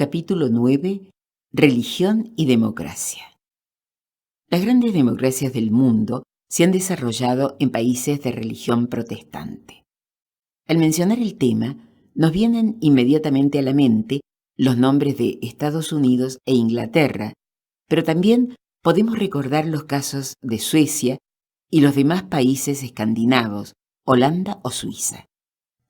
Capítulo 9. Religión y democracia. Las grandes democracias del mundo se han desarrollado en países de religión protestante. Al mencionar el tema, nos vienen inmediatamente a la mente los nombres de Estados Unidos e Inglaterra, pero también podemos recordar los casos de Suecia y los demás países escandinavos, Holanda o Suiza.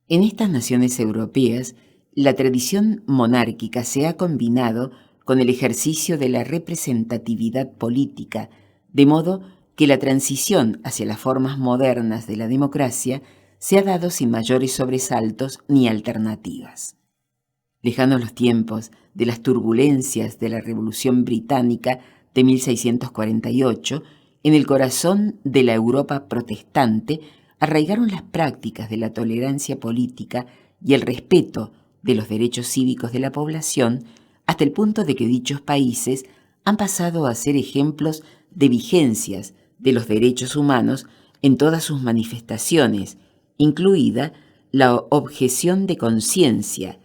En estas naciones europeas, la tradición monárquica se ha combinado con el ejercicio de la representatividad política, de modo que la transición hacia las formas modernas de la democracia se ha dado sin mayores sobresaltos ni alternativas. Lejanos los tiempos de las turbulencias de la Revolución Británica de 1648, en el corazón de la Europa protestante arraigaron las prácticas de la tolerancia política y el respeto de los derechos cívicos de la población, hasta el punto de que dichos países han pasado a ser ejemplos de vigencias de los derechos humanos en todas sus manifestaciones, incluida la objeción de conciencia,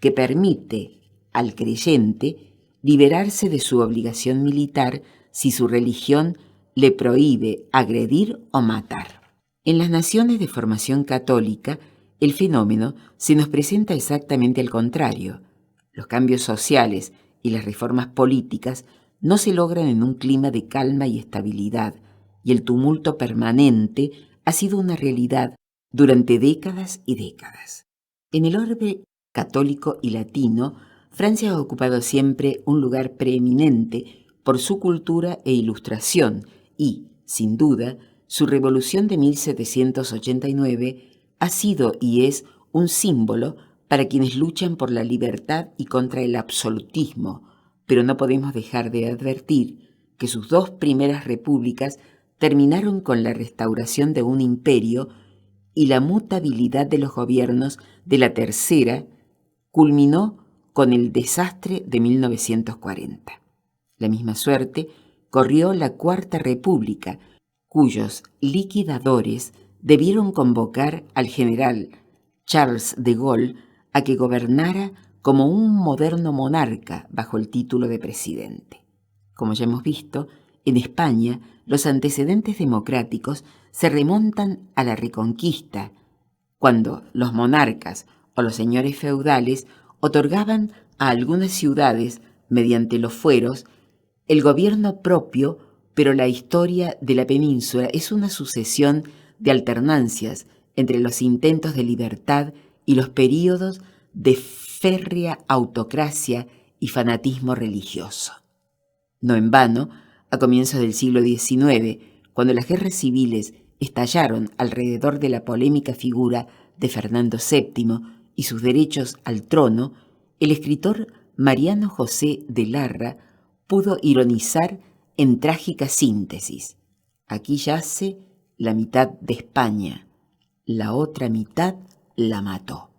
que permite al creyente liberarse de su obligación militar si su religión le prohíbe agredir o matar. En las naciones de formación católica, el fenómeno se nos presenta exactamente al contrario. Los cambios sociales y las reformas políticas no se logran en un clima de calma y estabilidad, y el tumulto permanente ha sido una realidad durante décadas y décadas. En el orbe católico y latino, Francia ha ocupado siempre un lugar preeminente por su cultura e ilustración y, sin duda, su revolución de 1789 ha sido y es un símbolo para quienes luchan por la libertad y contra el absolutismo, pero no podemos dejar de advertir que sus dos primeras repúblicas terminaron con la restauración de un imperio y la mutabilidad de los gobiernos de la tercera culminó con el desastre de 1940. La misma suerte corrió la Cuarta República, cuyos liquidadores debieron convocar al general Charles de Gaulle a que gobernara como un moderno monarca bajo el título de presidente. Como ya hemos visto, en España los antecedentes democráticos se remontan a la Reconquista, cuando los monarcas o los señores feudales otorgaban a algunas ciudades, mediante los fueros, el gobierno propio, pero la historia de la península es una sucesión de alternancias entre los intentos de libertad y los períodos de férrea autocracia y fanatismo religioso. No en vano, a comienzos del siglo XIX, cuando las guerras civiles estallaron alrededor de la polémica figura de Fernando VII y sus derechos al trono, el escritor Mariano José de Larra pudo ironizar en trágica síntesis: aquí yace la mitad de España, la otra mitad la mató.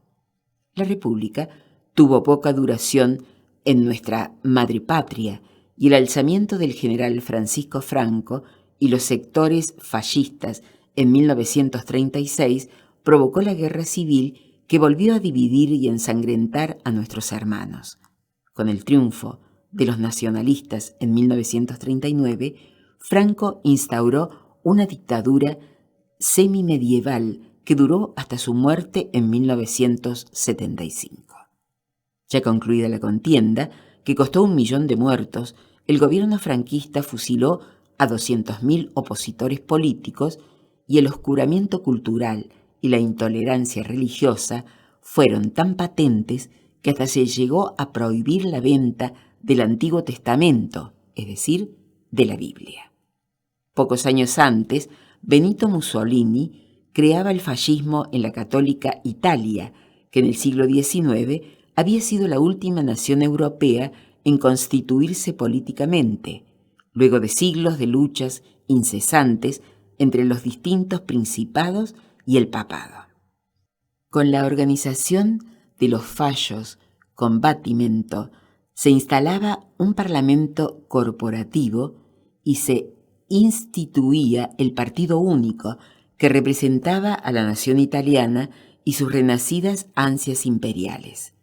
La República tuvo poca duración en nuestra madre patria, y el alzamiento del general Francisco Franco y los sectores fascistas en 1936 provocó la guerra civil que volvió a dividir y ensangrentar a nuestros hermanos. Con el triunfo de los nacionalistas en 1939, Franco instauró una dictadura semimedieval que duró hasta su muerte en 1975. Ya concluida la contienda, que costó 1 millón de muertos, el gobierno franquista fusiló a 200.000 opositores políticos y el oscuramiento cultural y la intolerancia religiosa fueron tan patentes que hasta se llegó a prohibir la venta del Antiguo Testamento, es decir, de la Biblia. Pocos años antes, Benito Mussolini creaba el fascismo en la católica Italia, que en el siglo XIX había sido la última nación europea en constituirse políticamente, luego de siglos de luchas incesantes entre los distintos principados y el papado. Con la organización de los fallos con batimento, se instalaba un parlamento corporativo y se instituía el partido único que representaba a la nación italiana y sus renacidas ansias imperiales.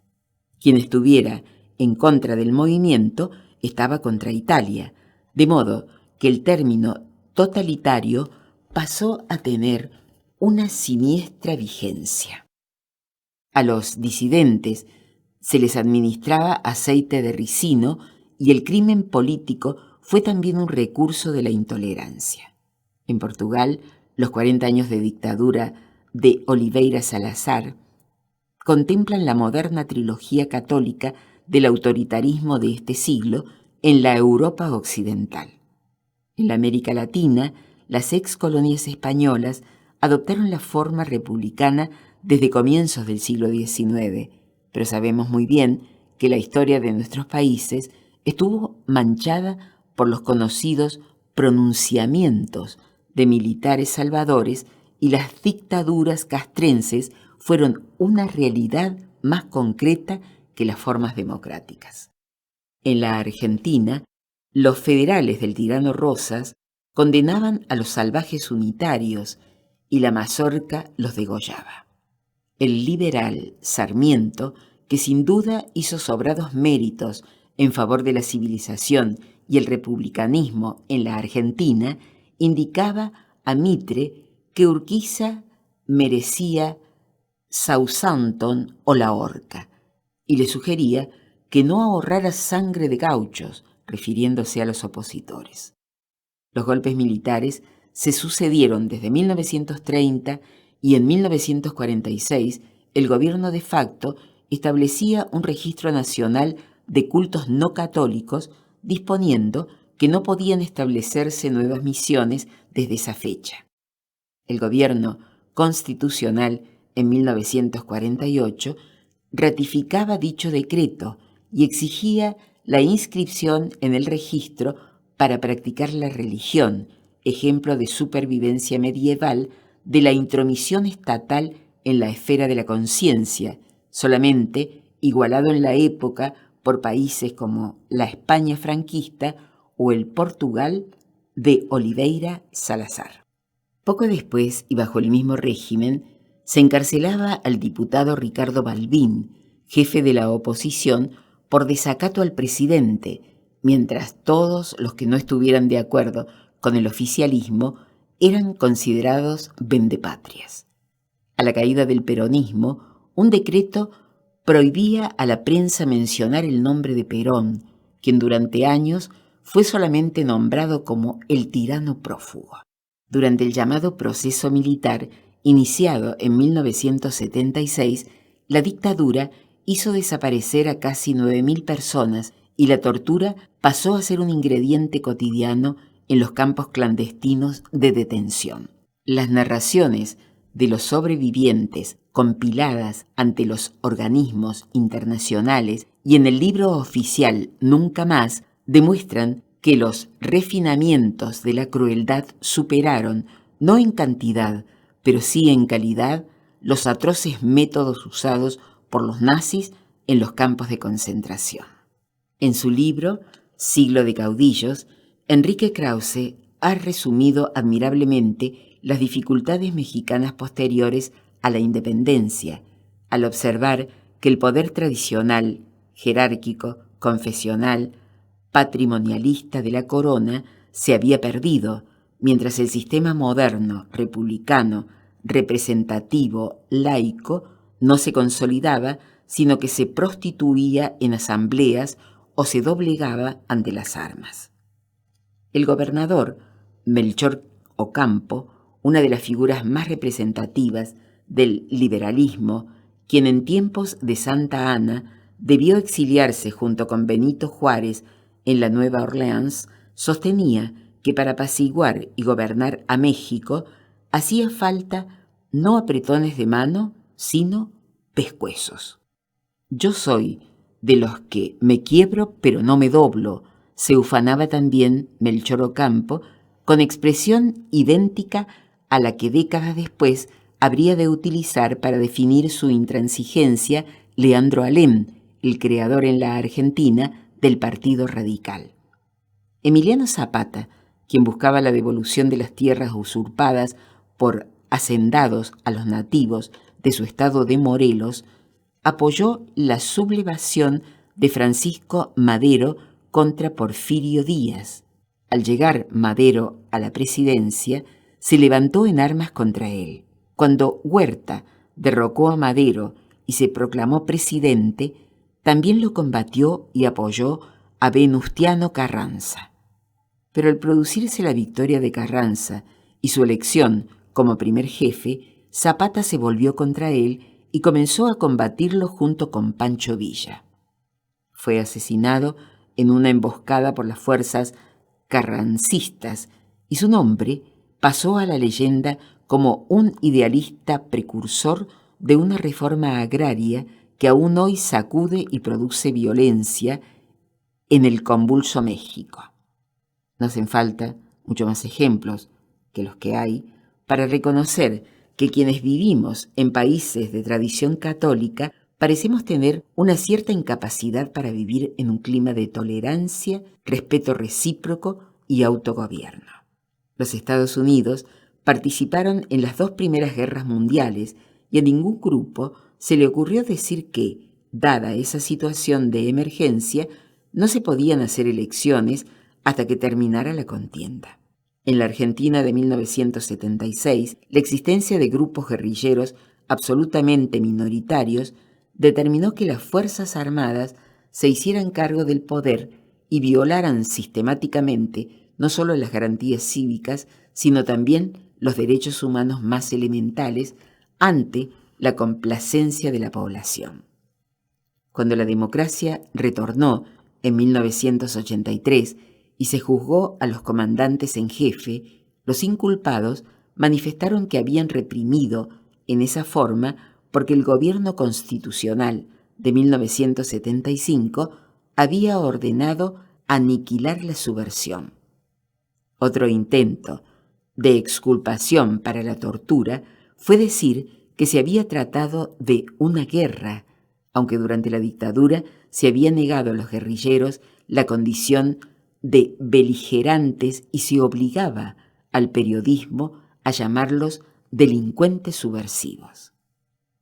Quien estuviera en contra del movimiento estaba contra Italia, de modo que el término totalitario pasó a tener una siniestra vigencia. A los disidentes se les administraba aceite de ricino y el crimen político fue también un recurso de la intolerancia. En Portugal, los 40 años de dictadura de Oliveira Salazar contemplan la moderna trilogía católica del autoritarismo de este siglo en la Europa occidental. En la América Latina, las excolonias españolas adoptaron la forma republicana desde comienzos del siglo XIX, pero sabemos muy bien que la historia de nuestros países estuvo manchada por los conocidos pronunciamientos de militares salvadores y las dictaduras castrenses fueron una realidad más concreta que las formas democráticas. En la Argentina, los federales del tirano Rosas condenaban a los salvajes unitarios y la mazorca los degollaba. El liberal Sarmiento, que sin duda hizo sobrados méritos en favor de la civilización y el republicanismo en la Argentina, indicaba a Mitre que Urquiza merecía Southampton o la horca, y le sugería que no ahorrara sangre de gauchos, refiriéndose a los opositores. Los golpes militares se sucedieron desde 1930 y en 1946 el gobierno de facto establecía un registro nacional de cultos no católicos, disponiendo que no podían establecerse nuevas misiones desde esa fecha. El gobierno constitucional en 1948 ratificaba dicho decreto y exigía la inscripción en el registro para practicar la religión, ejemplo de supervivencia medieval de la intromisión estatal en la esfera de la conciencia, solamente igualado en la época por países como la España franquista o el Portugal de Oliveira Salazar. Poco después, y bajo el mismo régimen, se encarcelaba al diputado Ricardo Balbín, jefe de la oposición, por desacato al presidente, mientras todos los que no estuvieran de acuerdo con el oficialismo eran considerados vendepatrias. A la caída del peronismo, un decreto prohibía a la prensa mencionar el nombre de Perón, quien durante años fue solamente nombrado como el tirano prófugo. Durante el llamado proceso militar, iniciado en 1976, la dictadura hizo desaparecer a casi 9.000 personas y la tortura pasó a ser un ingrediente cotidiano en los campos clandestinos de detención. Las narraciones de los sobrevivientes compiladas ante los organismos internacionales y en el libro oficial Nunca Más demuestran que los refinamientos de la crueldad superaron, no en cantidad, pero sí en calidad, los atroces métodos usados por los nazis en los campos de concentración. En su libro Siglo de caudillos, Enrique Krause ha resumido admirablemente las dificultades mexicanas posteriores a la independencia, al observar que el poder tradicional, jerárquico, confesional, patrimonialista de la corona se había perdido, mientras el sistema moderno, republicano, representativo, laico, no se consolidaba, sino que se prostituía en asambleas o se doblegaba ante las armas. El gobernador, Melchor Ocampo, una de las figuras más representativas del liberalismo, quien en tiempos de Santa Ana debió exiliarse junto con Benito Juárez en la Nueva Orleans, sostenía que para apaciguar y gobernar a México hacía falta no apretones de mano, sino pescuezos. Yo soy de los que me quiebro pero no me doblo, se ufanaba también Melchor Ocampo, con expresión idéntica a la que décadas después habría de utilizar para definir su intransigencia Leandro Alem, el creador en la Argentina del Partido Radical. Emiliano Zapata, quien buscaba la devolución de las tierras usurpadas por hacendados a los nativos de su estado de Morelos, apoyó la sublevación de Francisco Madero contra Porfirio Díaz. Al llegar Madero a la presidencia, se levantó en armas contra él. Cuando Huerta derrocó a Madero y se proclamó presidente, también lo combatió y apoyó a Venustiano Carranza. Pero al producirse la victoria de Carranza y su elección como primer jefe, Zapata se volvió contra él y comenzó a combatirlo junto con Pancho Villa. Fue asesinado en una emboscada por las fuerzas carrancistas y su nombre pasó a la leyenda como un idealista precursor de una reforma agraria que aún hoy sacude y produce violencia en el convulso México. No hacen falta mucho más ejemplos que los que hay para reconocer que quienes vivimos en países de tradición católica parecemos tener una cierta incapacidad para vivir en un clima de tolerancia, respeto recíproco y autogobierno. Los Estados Unidos participaron en las 2 primeras guerras mundiales y a ningún grupo se le ocurrió decir que, dada esa situación de emergencia, no se podían hacer elecciones hasta que terminara la contienda. En la Argentina de 1976, la existencia de grupos guerrilleros absolutamente minoritarios determinó que las Fuerzas Armadas se hicieran cargo del poder y violaran sistemáticamente no solo las garantías cívicas, sino también los derechos humanos más elementales ante la complacencia de la población. Cuando la democracia retornó en 1983 y se juzgó a los comandantes en jefe, los inculpados manifestaron que habían reprimido en esa forma porque el gobierno constitucional de 1975 había ordenado aniquilar la subversión. Otro intento de exculpación para la tortura fue decir que se había tratado de una guerra, aunque durante la dictadura se había negado a los guerrilleros la condición de beligerantes y se obligaba al periodismo a llamarlos delincuentes subversivos.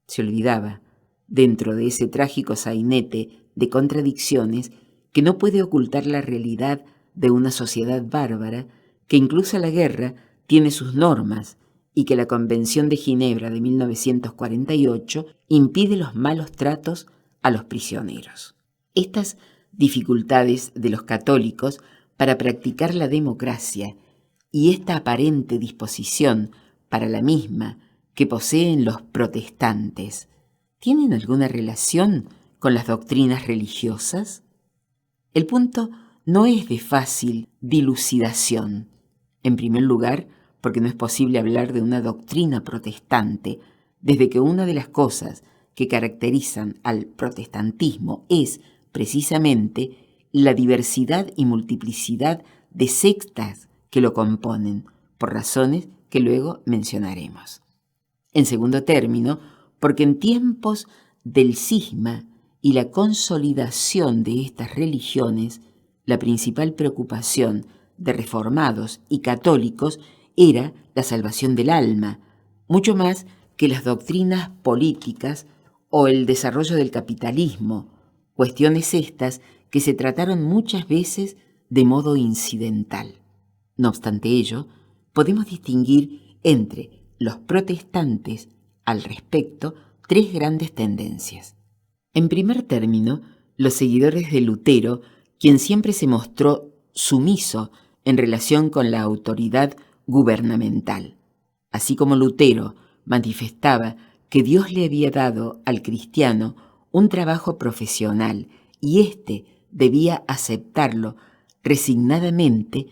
Se olvidaba, dentro de ese trágico sainete de contradicciones, que no puede ocultar la realidad de una sociedad bárbara, que incluso la guerra tiene sus normas y que la Convención de Ginebra de 1948 impide los malos tratos a los prisioneros. Estas dificultades de los católicos para practicar la democracia y esta aparente disposición para la misma que poseen los protestantes, ¿tienen alguna relación con las doctrinas religiosas? El punto no es de fácil dilucidación. En primer lugar, porque no es posible hablar de una doctrina protestante, desde que una de las cosas que caracterizan al protestantismo es, precisamente, la diversidad y multiplicidad de sectas que lo componen, por razones que luego mencionaremos. En segundo término, porque en tiempos del cisma y la consolidación de estas religiones, la principal preocupación de reformados y católicos era la salvación del alma, mucho más que las doctrinas políticas o el desarrollo del capitalismo, cuestiones estas que se trataron muchas veces de modo incidental. No obstante ello, podemos distinguir entre los protestantes al respecto 3 grandes tendencias. En primer término, los seguidores de Lutero, quien siempre se mostró sumiso en relación con la autoridad gubernamental. Así como Lutero manifestaba que Dios le había dado al cristiano un trabajo profesional y éste debía aceptarlo resignadamente,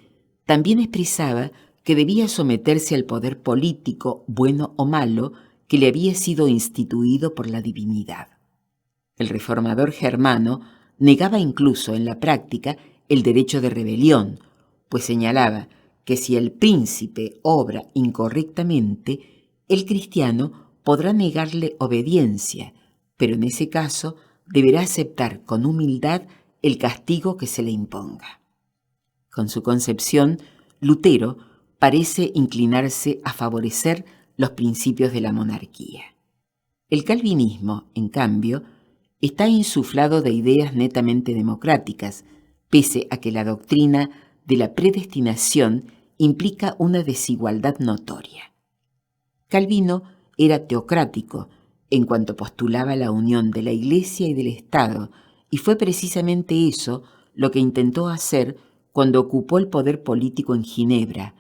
también expresaba que debía someterse al poder político, bueno o malo, que le había sido instituido por la divinidad. El reformador germano negaba incluso en la práctica el derecho de rebelión, pues señalaba que si el príncipe obra incorrectamente, el cristiano podrá negarle obediencia, pero en ese caso deberá aceptar con humildad el castigo que se le imponga. Con su concepción, Lutero parece inclinarse a favorecer los principios de la monarquía. El calvinismo, en cambio, está insuflado de ideas netamente democráticas, pese a que la doctrina de la predestinación implica una desigualdad notoria. Calvino era teocrático en cuanto postulaba la unión de la Iglesia y del Estado, y fue precisamente eso lo que intentó hacer cuando ocupó el poder político en Ginebra.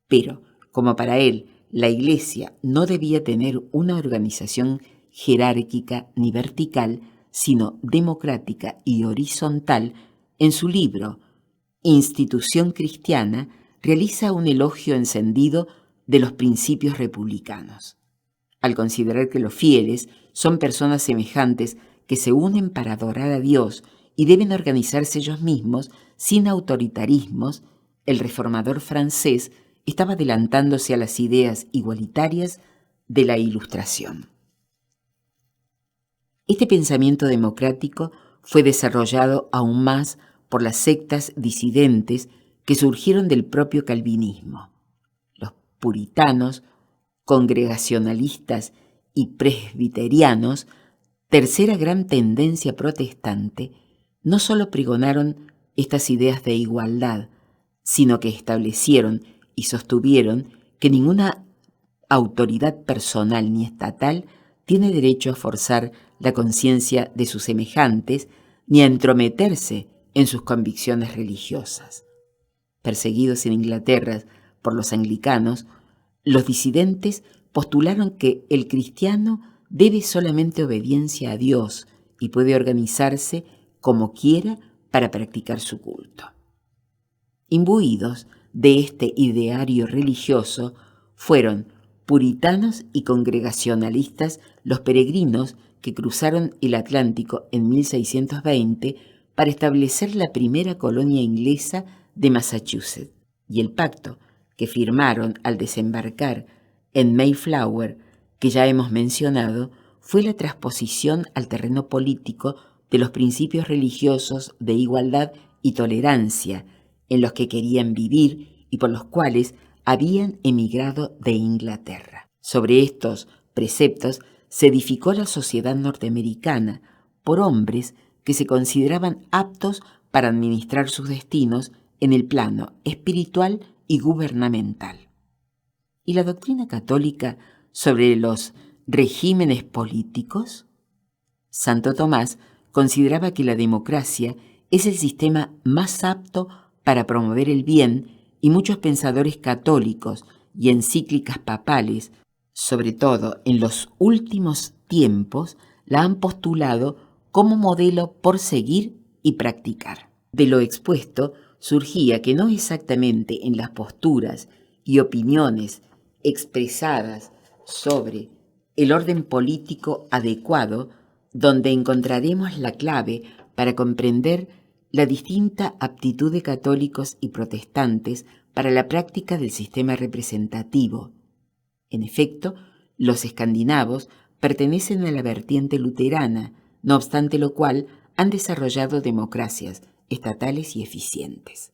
Pero, como para él la Iglesia no debía tener una organización jerárquica ni vertical, sino democrática y horizontal, en su libro Institución Cristiana realiza un elogio encendido de los principios republicanos, al considerar que los fieles son personas semejantes que se unen para adorar a Dios y deben organizarse ellos mismos sin autoritarismos. El reformador francés estaba adelantándose a las ideas igualitarias de la Ilustración. Este pensamiento democrático fue desarrollado aún más por las sectas disidentes que surgieron del propio calvinismo. Los puritanos, congregacionalistas y presbiterianos, tercera gran tendencia protestante, no solo pregonaron estas ideas de igualdad, sino que establecieron y sostuvieron que ninguna autoridad personal ni estatal tiene derecho a forzar la conciencia de sus semejantes ni a entrometerse en sus convicciones religiosas. Perseguidos en Inglaterra por los anglicanos, los disidentes postularon que el cristiano debe solamente obediencia a Dios y puede organizarse como quiera para practicar su culto. Imbuidos de este ideario religioso fueron puritanos y congregacionalistas los peregrinos que cruzaron el Atlántico en 1620 para establecer la primera colonia inglesa de Massachusetts, y el pacto que firmaron al desembarcar en Mayflower, que ya hemos mencionado, fue la transposición al terreno político de los principios religiosos de igualdad y tolerancia en los que querían vivir y por los cuales habían emigrado de Inglaterra. Sobre estos preceptos se edificó la sociedad norteamericana por hombres que se consideraban aptos para administrar sus destinos en el plano espiritual y gubernamental. ¿Y la doctrina católica sobre los regímenes políticos? Santo Tomás consideraba que la democracia es el sistema más apto para promover el bien, y muchos pensadores católicos y encíclicas papales, sobre todo en los últimos tiempos, la han postulado como modelo por seguir y practicar. De lo expuesto surgía que no exactamente en las posturas y opiniones expresadas sobre el orden político adecuado donde encontraremos la clave para comprender la distinta aptitud de católicos y protestantes para la práctica del sistema representativo. En efecto, los escandinavos pertenecen a la vertiente luterana, no obstante lo cual han desarrollado democracias estatales y eficientes.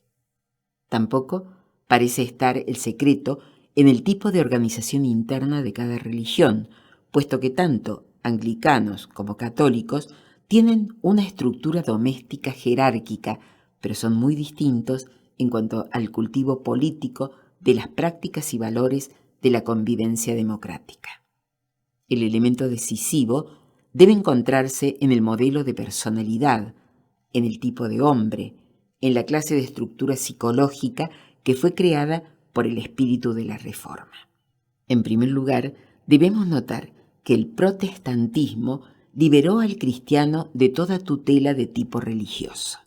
Tampoco parece estar el secreto en el tipo de organización interna de cada religión, puesto que tanto anglicanos como católicos tienen una estructura doméstica jerárquica, pero son muy distintos en cuanto al cultivo político de las prácticas y valores de la convivencia democrática. El elemento decisivo debe encontrarse en el modelo de personalidad, en el tipo de hombre, en la clase de estructura psicológica que fue creada por el espíritu de la Reforma. En primer lugar, debemos notar que el protestantismo liberó al cristiano de toda tutela de tipo religioso.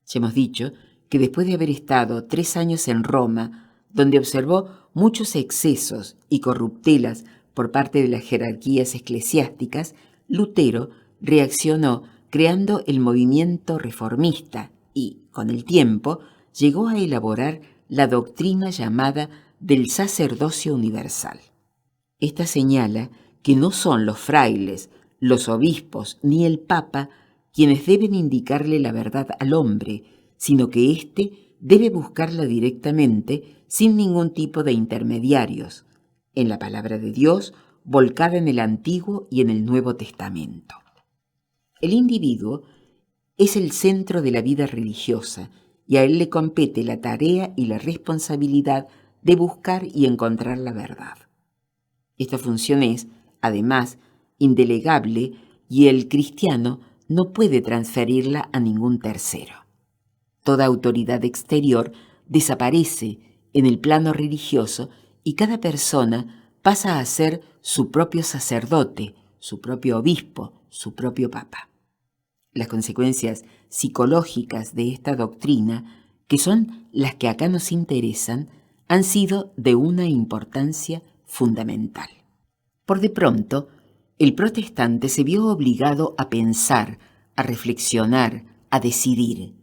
Ya hemos dicho que después de haber estado 3 años en Roma, donde observó muchos excesos y corruptelas por parte de las jerarquías eclesiásticas, Lutero reaccionó creando el movimiento reformista y, con el tiempo, llegó a elaborar la doctrina llamada del sacerdocio universal. Esta señala que no son los frailes, los obispos ni el papa quienes deben indicarle la verdad al hombre, sino que éste debe buscarla directamente sin ningún tipo de intermediarios, en la palabra de Dios volcada en el Antiguo y en el Nuevo Testamento. El individuo es el centro de la vida religiosa y a él le compete la tarea y la responsabilidad de buscar y encontrar la verdad. Esta función es, además, indelegable y el cristiano no puede transferirla a ningún tercero. Toda autoridad exterior desaparece en el plano religioso y cada persona pasa a ser su propio sacerdote, su propio obispo, su propio papa. Las consecuencias psicológicas de esta doctrina, que son las que acá nos interesan, han sido de una importancia fundamental. Por de pronto, el protestante se vio obligado a pensar, a reflexionar, a decidir.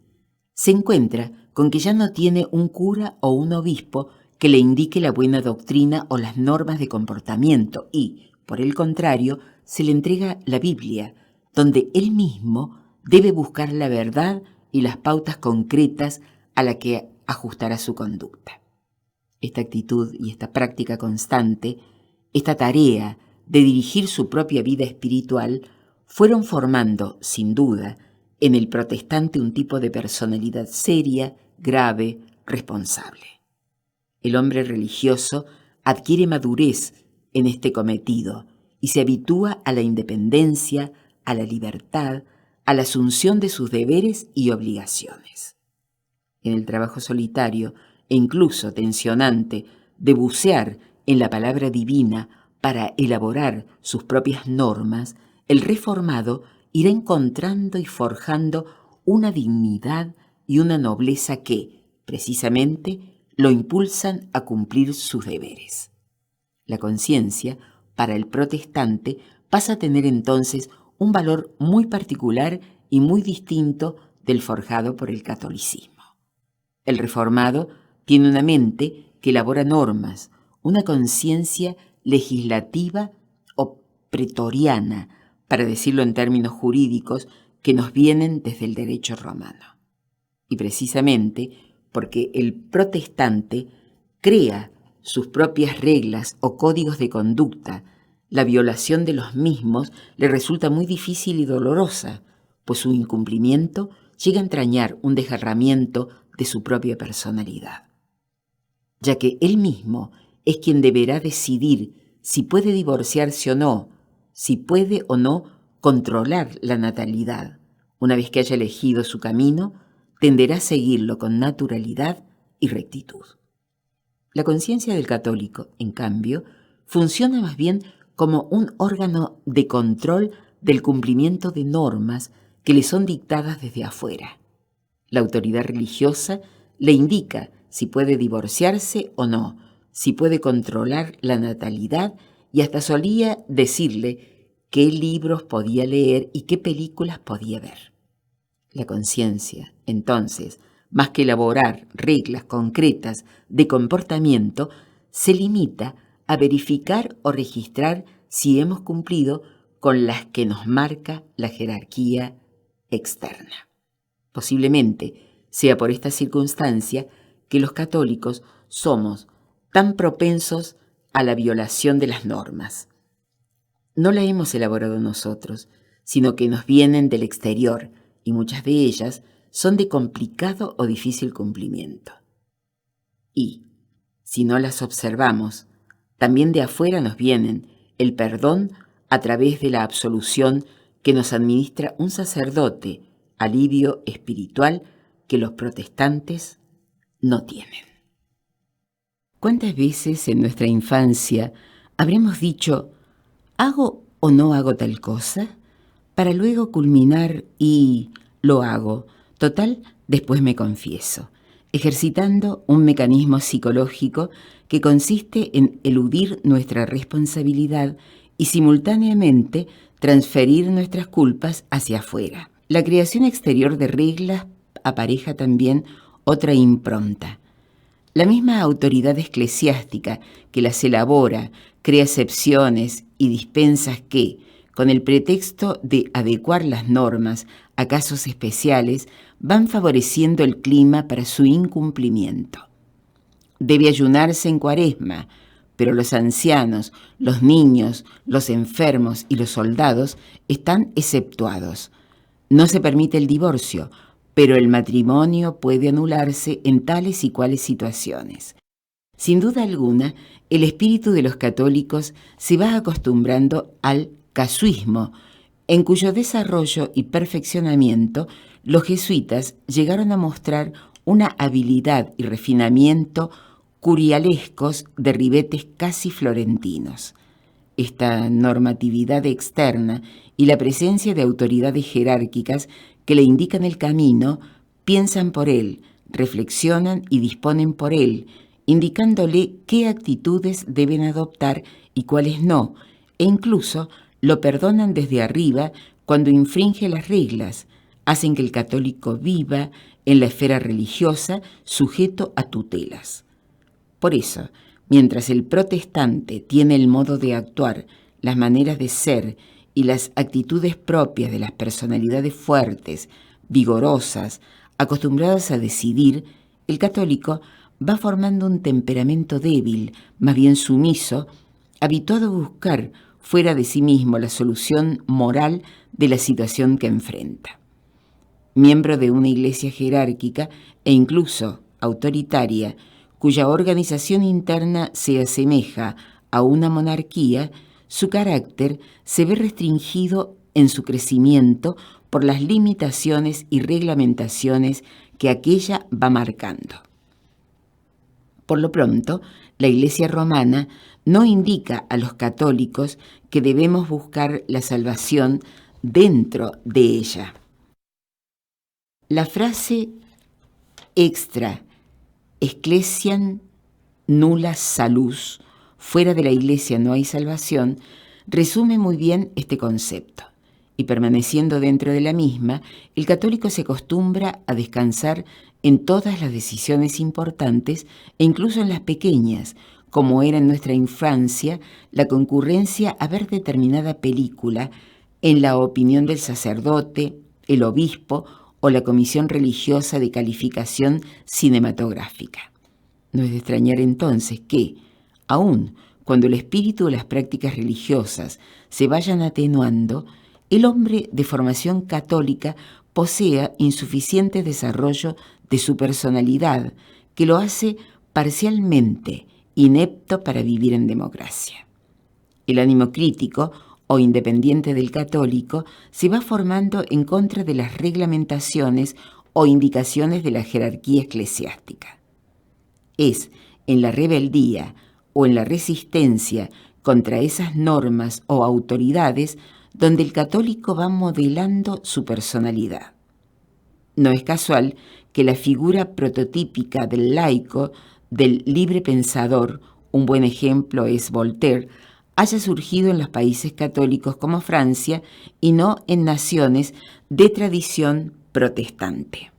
Se encuentra con que ya no tiene un cura o un obispo que le indique la buena doctrina o las normas de comportamiento y, por el contrario, se le entrega la Biblia, donde él mismo debe buscar la verdad y las pautas concretas a la que ajustará su conducta. Esta actitud y esta práctica constante, esta tarea de dirigir su propia vida espiritual, fueron formando, sin duda, en el protestante un tipo de personalidad seria, grave, responsable. El hombre religioso adquiere madurez en este cometido y se habitúa a la independencia, a la libertad, a la asunción de sus deberes y obligaciones. En el trabajo solitario e incluso tensionante de bucear en la palabra divina para elaborar sus propias normas, el reformado irá encontrando y forjando una dignidad y una nobleza que, precisamente, lo impulsan a cumplir sus deberes. La conciencia, para el protestante, pasa a tener entonces un valor muy particular y muy distinto del forjado por el catolicismo. El reformado tiene una mente que elabora normas, una conciencia legislativa o pretoriana, para decirlo en términos jurídicos, que nos vienen desde el derecho romano. Y precisamente porque el protestante crea sus propias reglas o códigos de conducta, la violación de los mismos le resulta muy difícil y dolorosa, pues su incumplimiento llega a entrañar un desgarramiento de su propia personalidad, ya que él mismo es quien deberá decidir si puede divorciarse o no, si puede o no controlar la natalidad. Una vez que haya elegido su camino, tenderá a seguirlo con naturalidad y rectitud. La conciencia del católico, en cambio, funciona más bien como un órgano de control del cumplimiento de normas que le son dictadas desde afuera. La autoridad religiosa le indica si puede divorciarse o no, si puede controlar la natalidad y hasta solía decirle qué libros podía leer y qué películas podía ver. La conciencia, entonces, más que elaborar reglas concretas de comportamiento, se limita a verificar o registrar si hemos cumplido con las que nos marca la jerarquía externa. Posiblemente sea por esta circunstancia que los católicos somos tan propensos a la violación de las normas. No la hemos elaborado nosotros, sino que nos vienen del exterior, y muchas de ellas son de complicado o difícil cumplimiento. Y, si no las observamos, también de afuera nos vienen el perdón a través de la absolución que nos administra un sacerdote, alivio espiritual que los protestantes no tienen. ¿Cuántas veces en nuestra infancia habremos dicho, ¿hago o no hago tal cosa?, para luego culminar y lo hago, total, después me confieso, ejercitando un mecanismo psicológico que consiste en eludir nuestra responsabilidad y simultáneamente transferir nuestras culpas hacia afuera. La creación exterior de reglas apareja también otra impronta. La misma autoridad eclesiástica que las elabora, crea excepciones y dispensas que, con el pretexto de adecuar las normas a casos especiales, van favoreciendo el clima para su incumplimiento. Debe ayunarse en Cuaresma, pero los ancianos, los niños, los enfermos y los soldados están exceptuados. No se permite el divorcio, pero el matrimonio puede anularse en tales y cuales situaciones. Sin duda alguna, el espíritu de los católicos se va acostumbrando al casuismo, en cuyo desarrollo y perfeccionamiento los jesuitas llegaron a mostrar una habilidad y refinamiento curialescos de ribetes casi florentinos. Esta normatividad externa y la presencia de autoridades jerárquicas que le indican el camino, piensan por él, reflexionan y disponen por él, indicándole qué actitudes deben adoptar y cuáles no, e incluso lo perdonan desde arriba cuando infringe las reglas, hacen que el católico viva en la esfera religiosa sujeto a tutelas. Por eso, mientras el protestante tiene el modo de actuar, las maneras de ser y las actitudes propias de las personalidades fuertes, vigorosas, acostumbradas a decidir, el católico va formando un temperamento débil, más bien sumiso, habituado a buscar fuera de sí mismo la solución moral de la situación que enfrenta. Miembro de una iglesia jerárquica e incluso autoritaria, cuya organización interna se asemeja a una monarquía, su carácter se ve restringido en su crecimiento por las limitaciones y reglamentaciones que aquella va marcando. Por lo pronto, la Iglesia romana no indica a los católicos que debemos buscar la salvación dentro de ella. La frase extra ecclesiam nulla salus, fuera de la Iglesia no hay salvación, resume muy bien este concepto. Y permaneciendo dentro de la misma, el católico se acostumbra a descansar en todas las decisiones importantes e incluso en las pequeñas, como era en nuestra infancia la concurrencia a ver determinada película en la opinión del sacerdote, el obispo o la comisión religiosa de calificación cinematográfica. No es de extrañar entonces que, aun cuando el espíritu de las prácticas religiosas se vayan atenuando, el hombre de formación católica posea insuficiente desarrollo de su personalidad, que lo hace parcialmente inepto para vivir en democracia. El ánimo crítico o independiente del católico se va formando en contra de las reglamentaciones o indicaciones de la jerarquía eclesiástica. Es en la rebeldía o en la resistencia contra esas normas o autoridades donde el católico va modelando su personalidad. No es casual que la figura prototípica del laico, del libre pensador, un buen ejemplo es Voltaire, haya surgido en los países católicos como Francia y no en naciones de tradición protestante.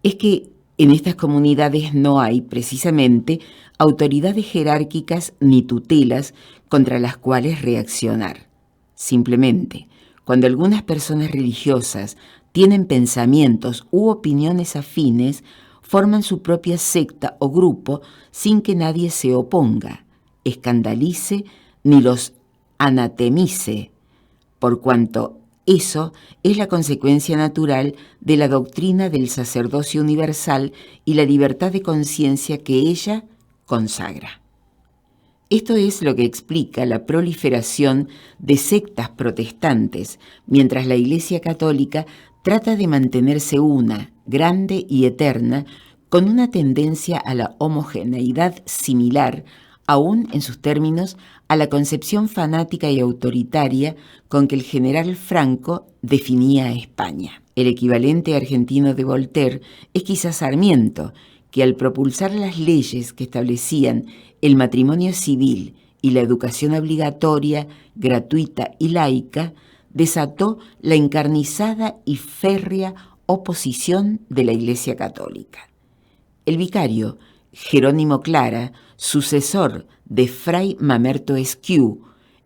Es que en estas comunidades no hay, precisamente, autoridades jerárquicas ni tutelas contra las cuales reaccionar. Simplemente, cuando algunas personas religiosas tienen pensamientos u opiniones afines, forman su propia secta o grupo sin que nadie se oponga, escandalice ni los anatemice, por cuanto eso es la consecuencia natural de la doctrina del sacerdocio universal y la libertad de conciencia que ella consagra. Esto es lo que explica la proliferación de sectas protestantes, mientras la Iglesia Católica trata de mantenerse una, grande y eterna, con una tendencia a la homogeneidad similar, aún en sus términos, a la concepción fanática y autoritaria con que el general Franco definía a España. El equivalente argentino de Voltaire es quizás Sarmiento, que al propulsar las leyes que establecían el matrimonio civil y la educación obligatoria, gratuita y laica, desató la encarnizada y férrea oposición de la Iglesia Católica. El vicario Jerónimo Clara, sucesor de Fray Mamerto Esquiú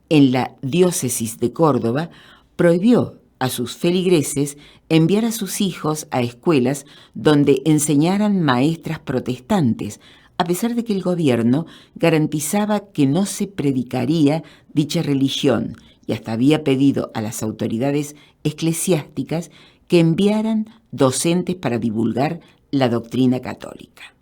en la diócesis de Córdoba, prohibió a sus feligreses enviar a sus hijos a escuelas donde enseñaran maestras protestantes, a pesar de que el gobierno garantizaba que no se predicaría dicha religión y hasta había pedido a las autoridades eclesiásticas que enviaran docentes para divulgar la doctrina católica.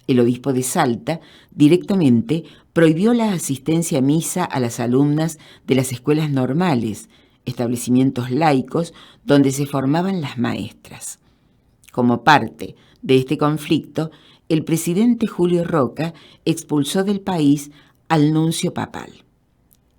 El obispo de Salta directamente prohibió la asistencia a misa a las alumnas de las escuelas normales, establecimientos laicos donde se formaban las maestras. Como parte de este conflicto, el presidente Julio Roca expulsó del país al nuncio papal.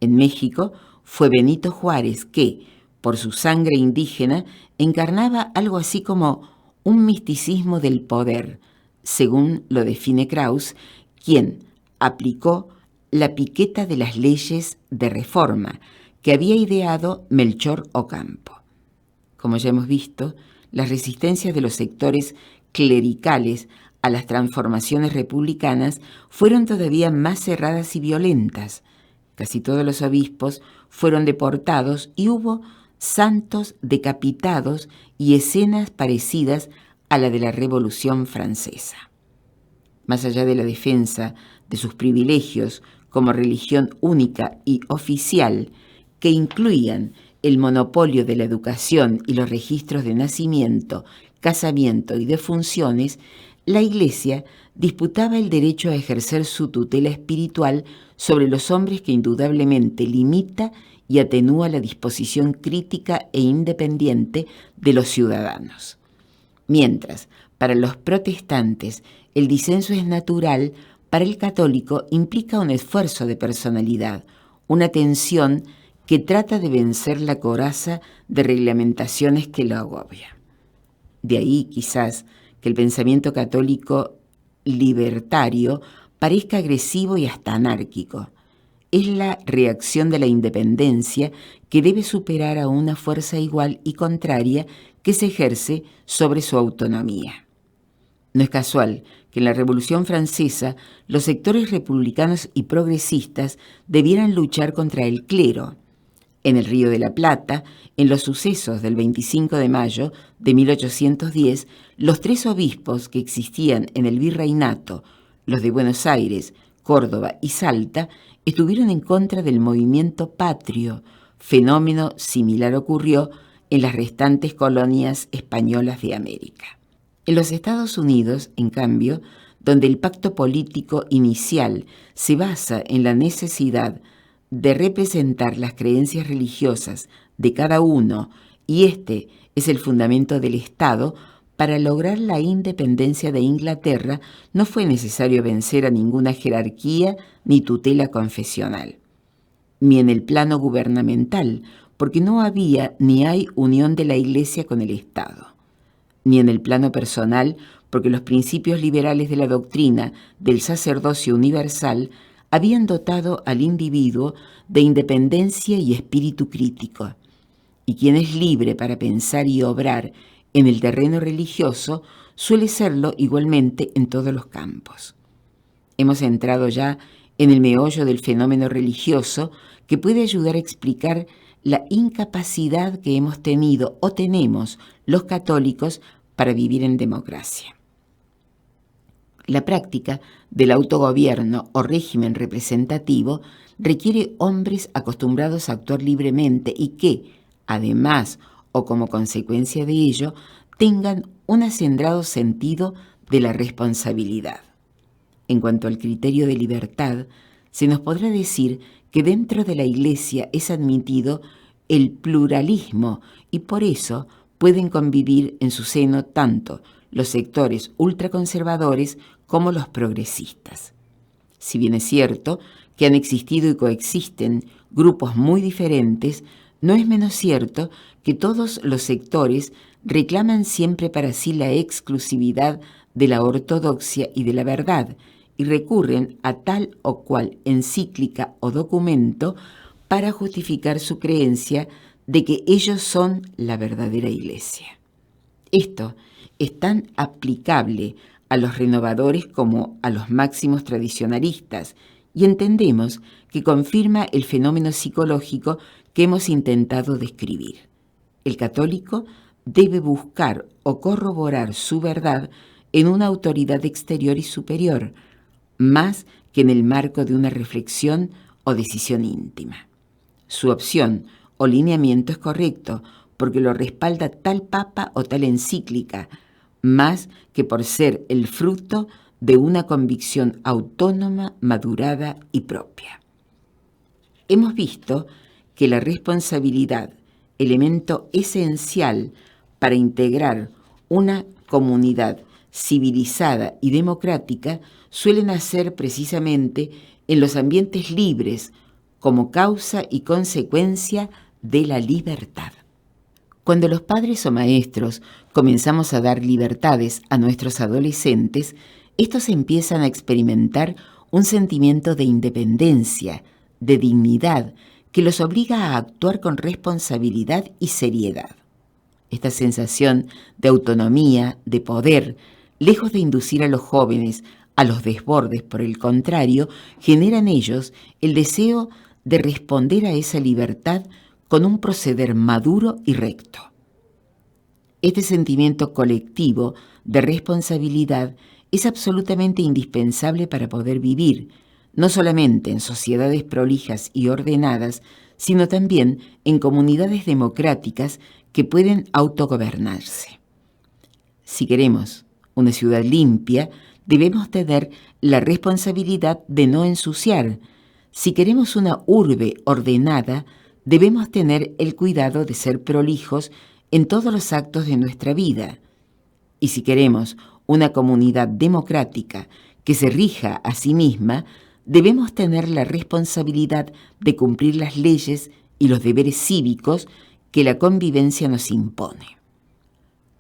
En México fue Benito Juárez que, por su sangre indígena, encarnaba algo así como un misticismo del poder, según lo define Krauss, quien aplicó la piqueta de las leyes de reforma que había ideado Melchor Ocampo. Como ya hemos visto, las resistencias de los sectores clericales a las transformaciones republicanas fueron todavía más cerradas y violentas. Casi todos los obispos fueron deportados y hubo santos decapitados y escenas parecidas a la de la Revolución Francesa. Más allá de la defensa de sus privilegios como religión única y oficial, que incluían el monopolio de la educación y los registros de nacimiento, casamiento y defunciones, la Iglesia disputaba el derecho a ejercer su tutela espiritual sobre los hombres que indudablemente limita y atenúa la disposición crítica e independiente de los ciudadanos. Mientras, para los protestantes, el disenso es natural, para el católico implica un esfuerzo de personalidad, una tensión que trata de vencer la coraza de reglamentaciones que lo agobia. De ahí, quizás, que el pensamiento católico libertario parezca agresivo y hasta anárquico. Es la reacción de la independencia que debe superar a una fuerza igual y contraria que se ejerce sobre su autonomía. No es casual que en la Revolución Francesa los sectores republicanos y progresistas debieran luchar contra el clero. En el Río de la Plata, en los sucesos del 25 de mayo de 1810, los tres obispos que existían en el virreinato, los de Buenos Aires, Córdoba y Salta, estuvieron en contra del movimiento patrio. Fenómeno similar ocurrió en las restantes colonias españolas de América. En los Estados Unidos, en cambio, donde el pacto político inicial se basa en la necesidad de representar las creencias religiosas de cada uno, y este es el fundamento del Estado, para lograr la independencia de Inglaterra no fue necesario vencer a ninguna jerarquía ni tutela confesional, ni en el plano gubernamental, porque no había ni hay unión de la Iglesia con el Estado, ni en el plano personal, porque los principios liberales de la doctrina del sacerdocio universal habían dotado al individuo de independencia y espíritu crítico, y quien es libre para pensar y obrar en el terreno religioso suele serlo igualmente en todos los campos. Hemos entrado ya en el meollo del fenómeno religioso que puede ayudar a explicar la incapacidad que hemos tenido o tenemos los católicos para vivir en democracia. La práctica del autogobierno o régimen representativo requiere hombres acostumbrados a actuar libremente y que, además o como consecuencia de ello, tengan un acendrado sentido de la responsabilidad. En cuanto al criterio de libertad, se nos podrá decir que dentro de la Iglesia es admitido el pluralismo y por eso pueden convivir en su seno tanto los sectores ultraconservadores como los progresistas. Si bien es cierto que han existido y coexisten grupos muy diferentes, no es menos cierto que todos los sectores reclaman siempre para sí la exclusividad de la ortodoxia y de la verdad, y recurren a tal o cual encíclica o documento para justificar su creencia de que ellos son la verdadera Iglesia. Esto es tan aplicable a los renovadores como a los máximos tradicionalistas, y entendemos que confirma el fenómeno psicológico que hemos intentado describir. El católico debe buscar o corroborar su verdad en una autoridad exterior y superior, más que en el marco de una reflexión o decisión íntima. su opción o lineamiento es correcto porque lo respalda tal papa o tal encíclica, más que por ser el fruto de una convicción autónoma, madurada y propia. Hemos visto que la responsabilidad, elemento esencial para integrar una comunidad civilizada y democrática, suele nacer precisamente en los ambientes libres como causa y consecuencia de la libertad. Cuando los padres o maestros comenzamos a dar libertades a nuestros adolescentes, estos empiezan a experimentar un sentimiento de independencia, de dignidad, que los obliga a actuar con responsabilidad y seriedad. Esta sensación de autonomía, de poder, lejos de inducir a los jóvenes a los desbordes, por el contrario, genera en ellos el deseo de responder a esa libertad con un proceder maduro y recto. Este sentimiento colectivo de responsabilidad es absolutamente indispensable para poder vivir, no solamente en sociedades prolijas y ordenadas, sino también en comunidades democráticas que pueden autogobernarse. Si queremos una ciudad limpia, debemos tener la responsabilidad de no ensuciar. Si queremos una urbe ordenada, debemos tener el cuidado de ser prolijos en todos los actos de nuestra vida. Y si queremos una comunidad democrática que se rija a sí misma, debemos tener la responsabilidad de cumplir las leyes y los deberes cívicos que la convivencia nos impone.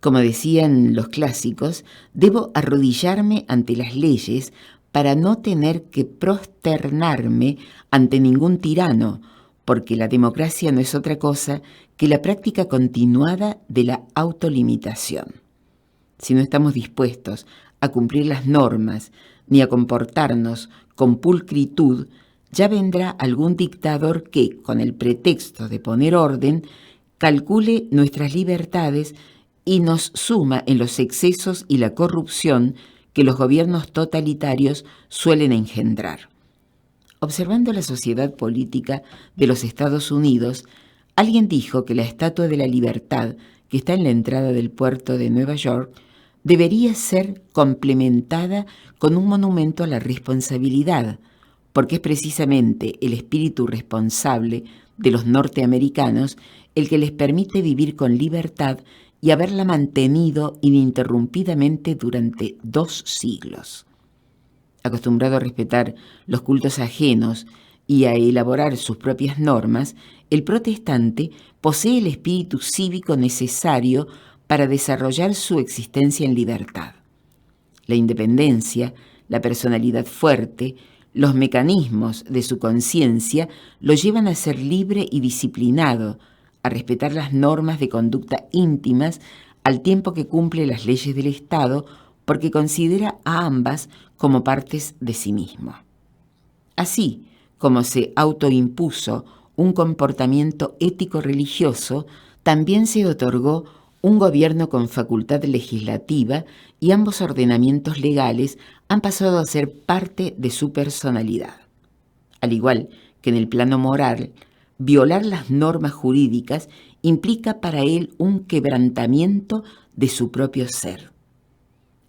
Como decían los clásicos, debo arrodillarme ante las leyes para no tener que prosternarme ante ningún tirano, porque la democracia no es otra cosa que la práctica continuada de la autolimitación. Si no estamos dispuestos a cumplir las normas ni a comportarnos con pulcritud, ya vendrá algún dictador que, con el pretexto de poner orden, calcule nuestras libertades y nos suma en los excesos y la corrupción que los gobiernos totalitarios suelen engendrar. Observando la sociedad política de los Estados Unidos, alguien dijo que la Estatua de la Libertad, que está en la entrada del puerto de Nueva York, debería ser complementada con un monumento a la responsabilidad, porque es precisamente el espíritu responsable de los norteamericanos el que les permite vivir con libertad y haberla mantenido ininterrumpidamente durante 2 siglos. Acostumbrado a respetar los cultos ajenos y a elaborar sus propias normas, el protestante posee el espíritu cívico necesario para desarrollar su existencia en libertad. La independencia, la personalidad fuerte, los mecanismos de su conciencia lo llevan a ser libre y disciplinado, a respetar las normas de conducta íntimas al tiempo que cumple las leyes del Estado, porque considera a ambas como partes de sí mismo. Así como se autoimpuso un comportamiento ético-religioso, también se otorgó un gobierno con facultad legislativa y ambos ordenamientos legales han pasado a ser parte de su personalidad. Al igual que en el plano moral, violar las normas jurídicas implica para él un quebrantamiento de su propio ser.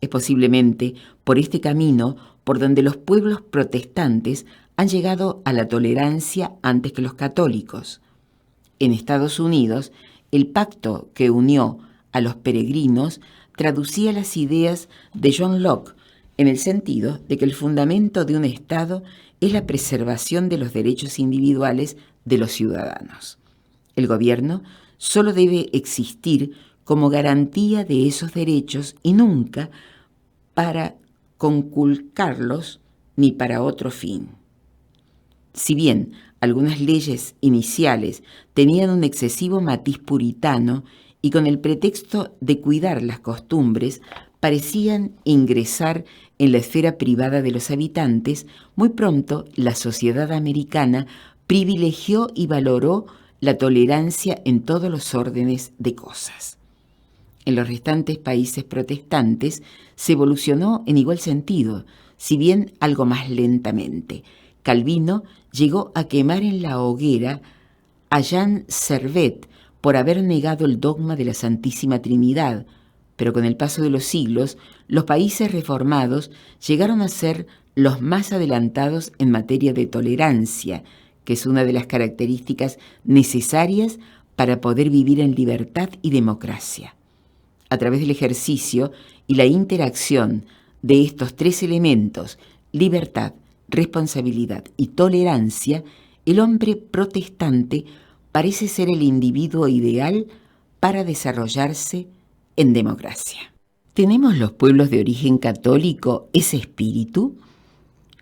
Es posiblemente por este camino por donde los pueblos protestantes han llegado a la tolerancia antes que los católicos. En Estados Unidos, el pacto que unió a los peregrinos traducía las ideas de John Locke en el sentido de que el fundamento de un Estado es la preservación de los derechos individuales de los ciudadanos. El gobierno solo debe existir como garantía de esos derechos y nunca para conculcarlos ni para otro fin. Si bien algunas leyes iniciales tenían un excesivo matiz puritano y con el pretexto de cuidar las costumbres parecían ingresar en la esfera privada de los habitantes, muy pronto la sociedad americana privilegió y valoró la tolerancia en todos los órdenes de cosas. En los restantes países protestantes se evolucionó en igual sentido, si bien algo más lentamente. Calvino llegó a quemar en la hoguera a Jean Servet por haber negado el dogma de la Santísima Trinidad, pero con el paso de los siglos, los países reformados llegaron a ser los más adelantados en materia de tolerancia, que es una de las características necesarias para poder vivir en libertad y democracia. A través del ejercicio y la interacción de estos tres elementos, libertad, responsabilidad y tolerancia, el hombre protestante parece ser el individuo ideal para desarrollarse en democracia. ¿Tenemos los pueblos de origen católico ese espíritu?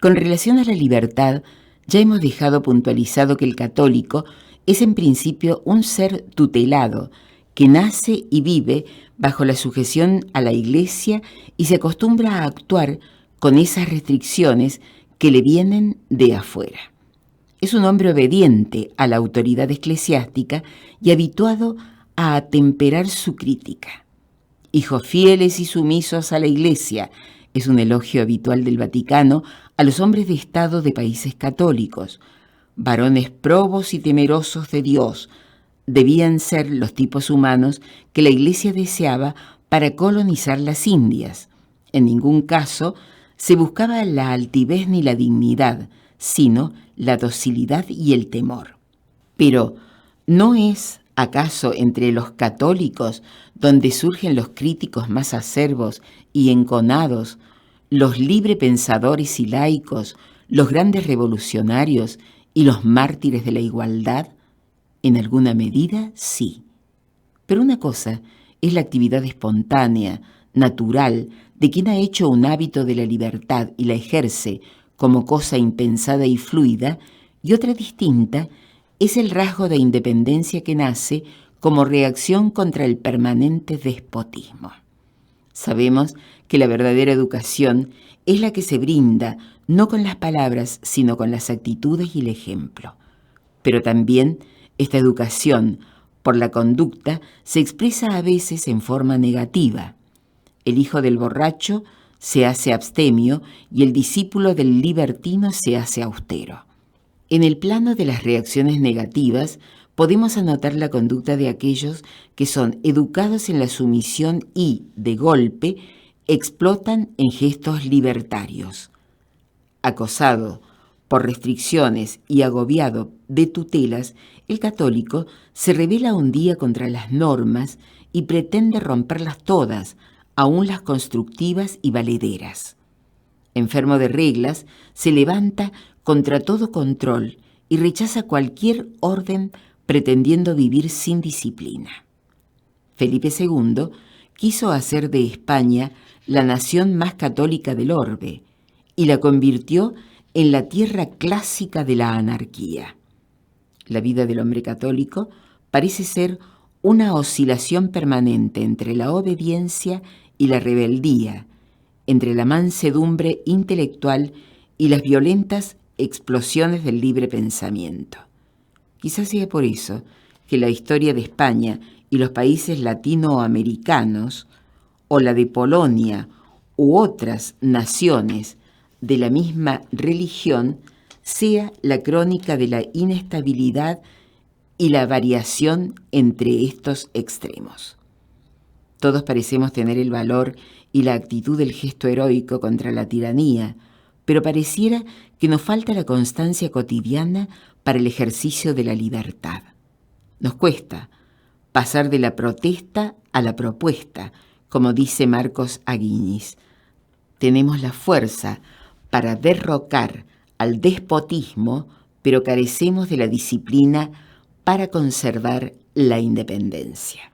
Con relación a la libertad, ya hemos dejado puntualizado que el católico es en principio un ser tutelado, que nace y vive bajo la sujeción a la Iglesia y se acostumbra a actuar con esas restricciones que le vienen de afuera. Es un hombre obediente a la autoridad eclesiástica y habituado a atemperar su crítica. Hijos fieles y sumisos a la Iglesia es un elogio habitual del Vaticano a los hombres de Estado de países católicos. Varones probos y temerosos de Dios debían ser los tipos humanos que la Iglesia deseaba para colonizar las Indias. En ningún caso se buscaba la altivez ni la dignidad, sino la docilidad y el temor. Pero, ¿no es acaso entre los católicos donde surgen los críticos más acerbos y enconados, los librepensadores y laicos, los grandes revolucionarios y los mártires de la igualdad? En alguna medida, sí. Pero una cosa es la actividad espontánea, natural, de quien ha hecho un hábito de la libertad y la ejerce como cosa impensada y fluida, y otra distinta es el rasgo de independencia que nace como reacción contra el permanente despotismo. Sabemos que la verdadera educación es la que se brinda no con las palabras, sino con las actitudes y el ejemplo. Pero también esta educación por la conducta se expresa a veces en forma negativa. El hijo del borracho se hace abstemio y el discípulo del libertino se hace austero. En el plano de las reacciones negativas, podemos anotar la conducta de aquellos que son educados en la sumisión y, de golpe, explotan en gestos libertarios. Acosado por restricciones y agobiado de tutelas, el católico se rebela un día contra las normas y pretende romperlas todas, aun las constructivas y valederas. Enfermo de reglas, se levanta contra todo control y rechaza cualquier orden pretendiendo vivir sin disciplina. Felipe II quiso hacer de España la nación más católica del orbe y la convirtió en la tierra clásica de la anarquía. La vida del hombre católico parece ser una oscilación permanente entre la obediencia y la rebeldía, entre la mansedumbre intelectual y las violentas explosiones del libre pensamiento. Quizás sea por eso que la historia de España y los países latinoamericanos, o la de Polonia u otras naciones de la misma religión, sea la crónica de la inestabilidad y la variación entre estos extremos. Todos parecemos tener el valor y la actitud del gesto heroico contra la tiranía, pero pareciera que nos falta la constancia cotidiana para el ejercicio de la libertad. Nos cuesta pasar de la protesta a la propuesta, como dice Marcos Aguinis. Tenemos la fuerza para derrocar al despotismo, pero carecemos de la disciplina para conservar la independencia.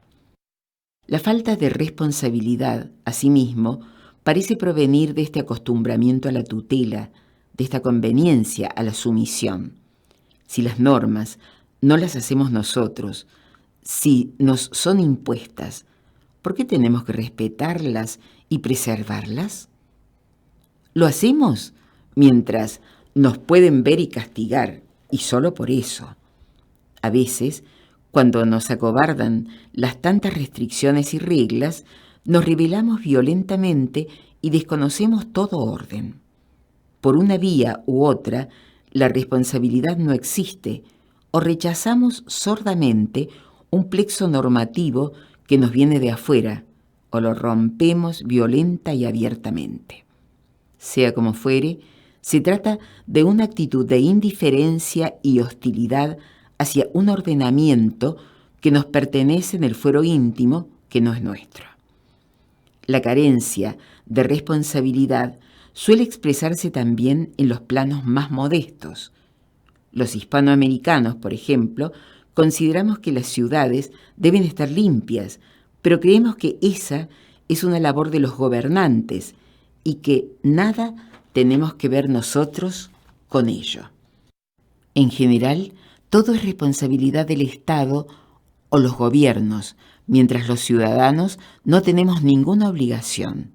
La falta de responsabilidad, asimismo, parece provenir de este acostumbramiento a la tutela, de esta conveniencia a la sumisión. Si las normas no las hacemos nosotros, si nos son impuestas, ¿por qué tenemos que respetarlas y preservarlas? Lo hacemos mientras nos pueden ver y castigar, y solo por eso. A veces, cuando nos acobardan las tantas restricciones y reglas, nos rebelamos violentamente y desconocemos todo orden. Por una vía u otra, la responsabilidad no existe, o rechazamos sordamente un plexo normativo que nos viene de afuera, o lo rompemos violenta y abiertamente. Sea como fuere, se trata de una actitud de indiferencia y hostilidad hacia un ordenamiento que nos pertenece en el fuero íntimo que no es nuestro. La carencia de responsabilidad suele expresarse también en los planos más modestos. Los hispanoamericanos, por ejemplo, consideramos que las ciudades deben estar limpias, pero creemos que esa es una labor de los gobernantes y que nada tenemos que ver nosotros con ello. En general, todo es responsabilidad del Estado o los gobiernos, mientras los ciudadanos no tenemos ninguna obligación.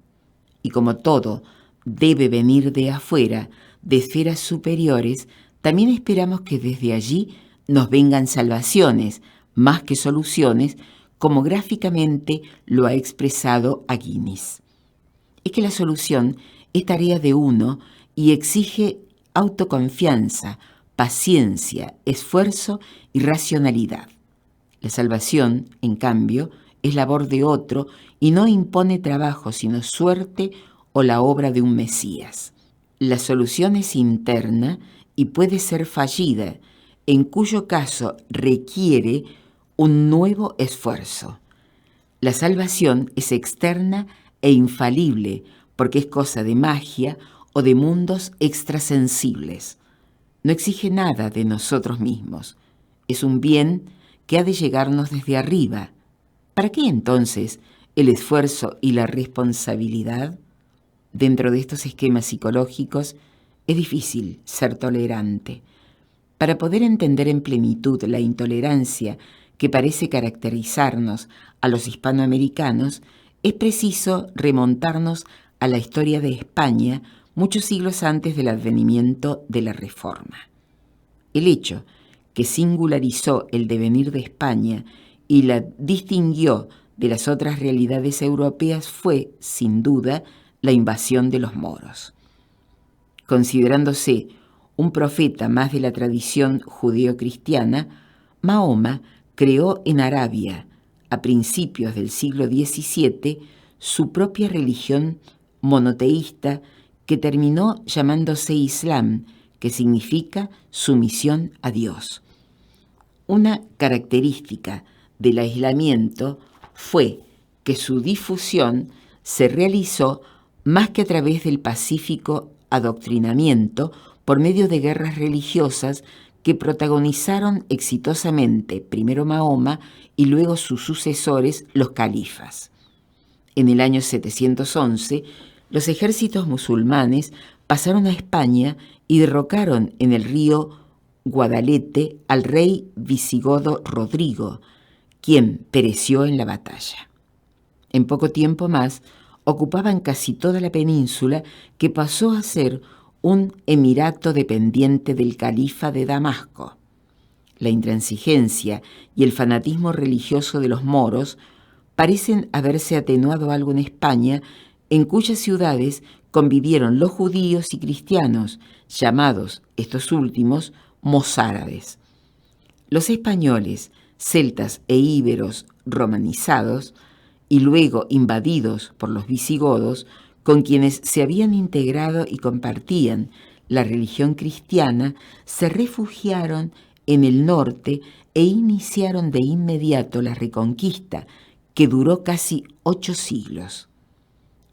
Y como todo debe venir de afuera, de esferas superiores, también esperamos que desde allí nos vengan salvaciones, más que soluciones, como gráficamente lo ha expresado Aguinis. Es que la solución es tarea de uno y exige autoconfianza, paciencia, esfuerzo y racionalidad. La salvación, en cambio, es labor de otro y no impone trabajo, sino suerte o la obra de un Mesías. La solución es interna y puede ser fallida, en cuyo caso requiere un nuevo esfuerzo. La salvación es externa e infalible porque es cosa de magia o de mundos extrasensibles. No exige nada de nosotros mismos. Es un bien que ha de llegarnos desde arriba. ¿Para qué entonces el esfuerzo y la responsabilidad? Dentro de estos esquemas psicológicos es difícil ser tolerante. Para poder entender en plenitud la intolerancia que parece caracterizarnos a los hispanoamericanos, es preciso remontarnos a la historia de España muchos siglos antes del advenimiento de la Reforma. El hecho que singularizó el devenir de España y la distinguió de las otras realidades europeas fue, sin duda, la invasión de los moros. Considerándose un profeta más de la tradición judeo-cristiana, Mahoma creó en Arabia, a principios del siglo XVII, su propia religión monoteísta que terminó llamándose Islam, que significa sumisión a Dios. Una característica del aislamiento fue que su difusión se realizó más que a través del pacífico adoctrinamiento por medio de guerras religiosas que protagonizaron exitosamente primero Mahoma y luego sus sucesores, los califas. En el año 711, los ejércitos musulmanes pasaron a España y derrocaron en el río Guadalete al rey visigodo Rodrigo, quien pereció en la batalla. En poco tiempo más, ocupaban casi toda la península, que pasó a ser un emirato dependiente del califa de Damasco. La intransigencia y el fanatismo religioso de los moros parecen haberse atenuado algo en España, en cuyas ciudades convivieron los judíos y cristianos, llamados estos últimos mozárabes. Los españoles, celtas e íberos romanizados, y luego invadidos por los visigodos, con quienes se habían integrado y compartían la religión cristiana, se refugiaron en el norte e iniciaron de inmediato la reconquista, que duró casi 8 siglos.